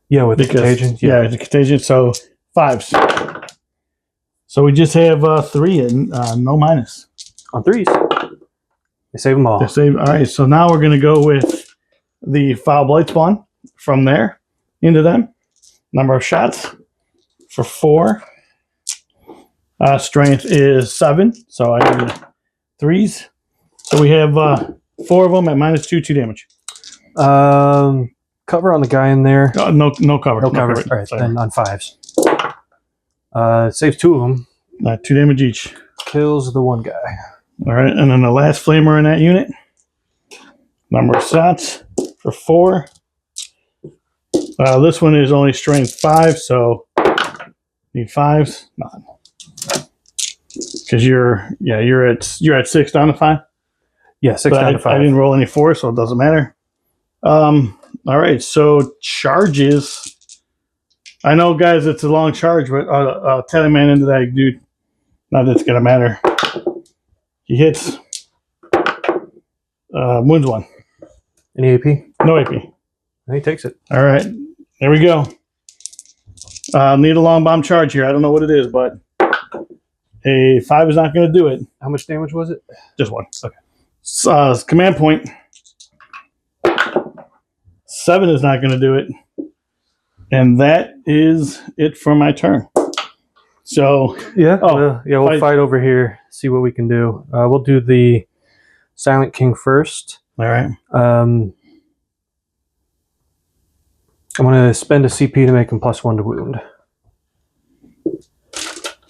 Yeah, with the contagion. Yeah, the contagion. So 5s. So we just have 3 and no minus On 3s. They save them all. They save. All right. So now we're gonna go with the Foul Blight Spawn from there into them. Number of shots for 4. Strength is 7, so I need 3s. So we have 4 of them at -2 damage. Cover on the guy in there. No cover. No cover. All right, then on 5s. Saves 2 of them. 2 damage each. Kills the one guy. All right, and then the last flamer in that unit. Number of shots for 4. This one is only strength 5, so need 5s. None. Because you're at 6 down to 5. Yeah, 6 down to 5. I didn't roll any 4, so it doesn't matter. All right, so charges. I know, guys, it's a long charge, but Tally Man into that dude. Not that it's gonna matter. He hits. Wounds 1. Any AP? No AP. And he takes it. All right, there we go. Need a long bomb charge here. I don't know what it is, but a 5 is not going to do it. How much damage was it? Just 1. Okay. Command point. 7 is not going to do it. And that is it for my turn. So yeah, we'll fight over here. See what we can do. We'll do the Silent King first. All right. I'm going to spend a CP to make him +1 to wound.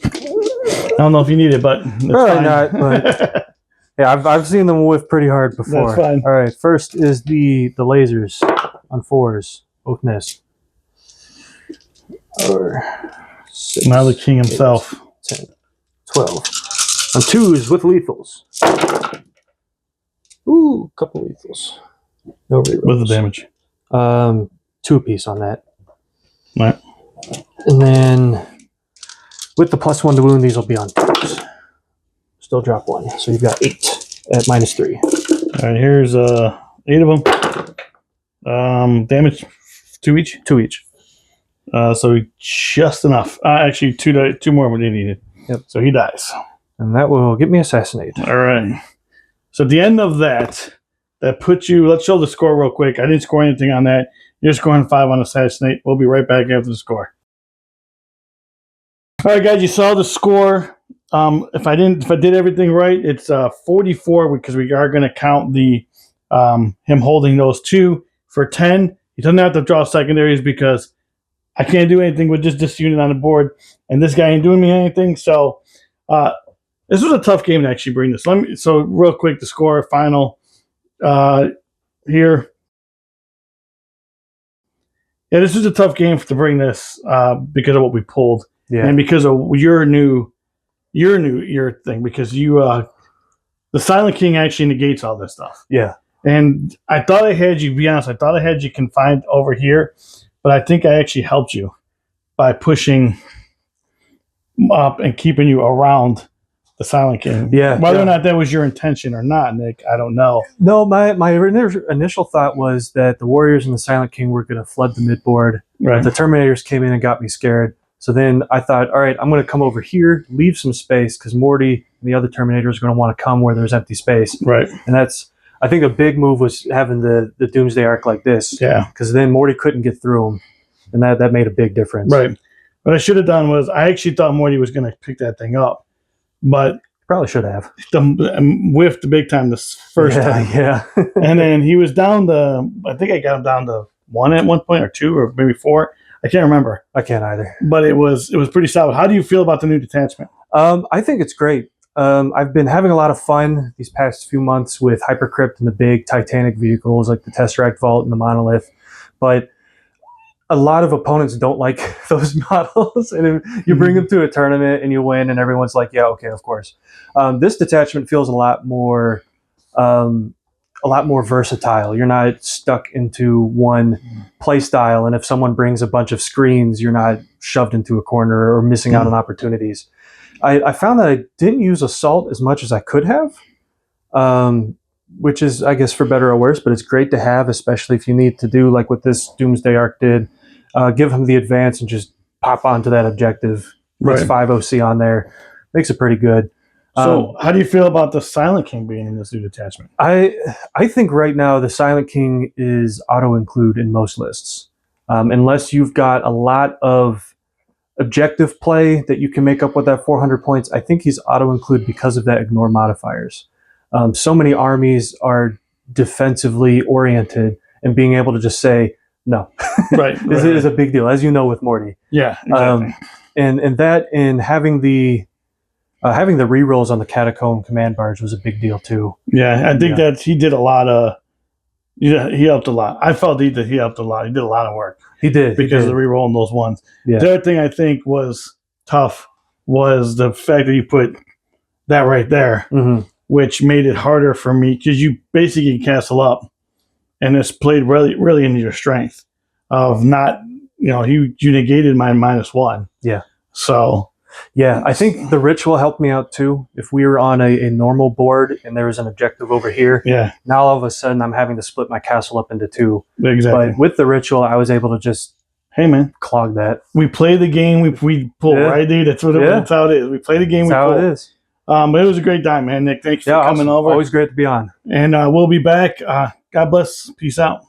I don't know if you need it, but probably not. But yeah, I've seen them whiff pretty hard before. That's fine. All right, first is the lasers on 4s, both miss. Or 6, now the king himself. 8, 10, 12. On 2s with lethals. Ooh, couple lethals. No rerolls. What's the damage? 2 apiece on that. All right. And then with the +1 to wound, these will be on 2s. Still drop 1, so you've got 8 at -3. All right, here's 8 of them. Damage 2 each. 2 each. So just enough. Actually, two more when he needed. Yep. So he dies. And that will get me assassinated. All right. So at the end of that puts you. Let's show the score real quick. I didn't score anything on that. You're scoring 5 on assassinate. We'll be right back after the score. All right, guys. You saw the score. If I did everything right, it's 44 because we are going to count the him holding those 2 for 10. He doesn't have to draw secondaries because I can't do anything with just this unit on the board, and this guy ain't doing me anything. So this was a tough game to actually bring this. So real quick, the score final here. Yeah, this was a tough game to bring this because of what we pulled, and because of your thing. Because you, the Silent King actually negates all this stuff. Yeah, and I thought I had you. Be honest, I thought I had you confined over here. But I think I actually helped you by pushing up and keeping you around the Silent King. Yeah. Whether or not that was your intention or not, Nick, I don't know. No, my initial thought was that the Warriors and the Silent King were going to flood the midboard. Right. The Terminators came in and got me scared. So then I thought, all right, I'm going to come over here, leave some space, because Morty and the other Terminators are going to want to come where there's empty space. Right. And I think a big move was having the Doomsday Arc like this. Yeah. Because then Morty couldn't get through him. And that made a big difference. Right. What I should have done was I actually thought Morty was going to pick that thing up. But probably should have. Whiffed the big time this first time. Yeah. And then he was down to, I think I got him down to 1 at one point, or 2, or maybe 4. I can't remember. I can't either. But it was pretty solid. How do you feel about the new detachment? I think it's great. I've been having a lot of fun these past few months with Hypercrypt and the big Titanic vehicles like the Tesseract Vault and the Monolith. But a lot of opponents don't like those models. And if you bring them to a tournament and you win and everyone's like, yeah, okay, of course. This detachment feels a lot more a lot more versatile. You're not stuck into one play style, and if someone brings a bunch of screens, you're not shoved into a corner or missing out on opportunities. I found that I didn't use assault as much as I could have, which is, I guess, for better or worse, but it's great to have, especially if you need to do like what this Doomsday Arc did, give him the advance and just pop onto that objective. Puts 5 OC on there, makes it pretty good. So, how do you feel about the Silent King being in this new detachment? I think right now the Silent King is auto-include in most lists. Unless you've got a lot of objective play that you can make up with that 400 points, I think he's auto-include because of that ignore modifiers. So many armies are defensively oriented, and being able to just say, no, is a big deal, as you know with Morty. Yeah, exactly. And that, and having the rerolls on the Catacomb command barge was a big deal too. Yeah, I think that he did a lot of. Yeah, he helped a lot. I felt he helped a lot. He did a lot of work. He did because of the rerolling those ones. Yeah. The other thing I think was tough was the fact that you put that right there, which made it harder for me because you basically castle up, and it's played really into your strength of not, you negated my -1. Yeah. So. Yeah, I think the ritual helped me out too. If we were on a normal board and there was an objective over here, now all of a sudden I'm having to split my castle up into 2. Exactly. But with the ritual, I was able to just clog that. We play the game. We pull right, dude. That's that's how it is. We play the game. That's how it is. But it was a great time, man. Nick, thanks for coming over. Always great to be on. And we'll be back. God bless. Peace out.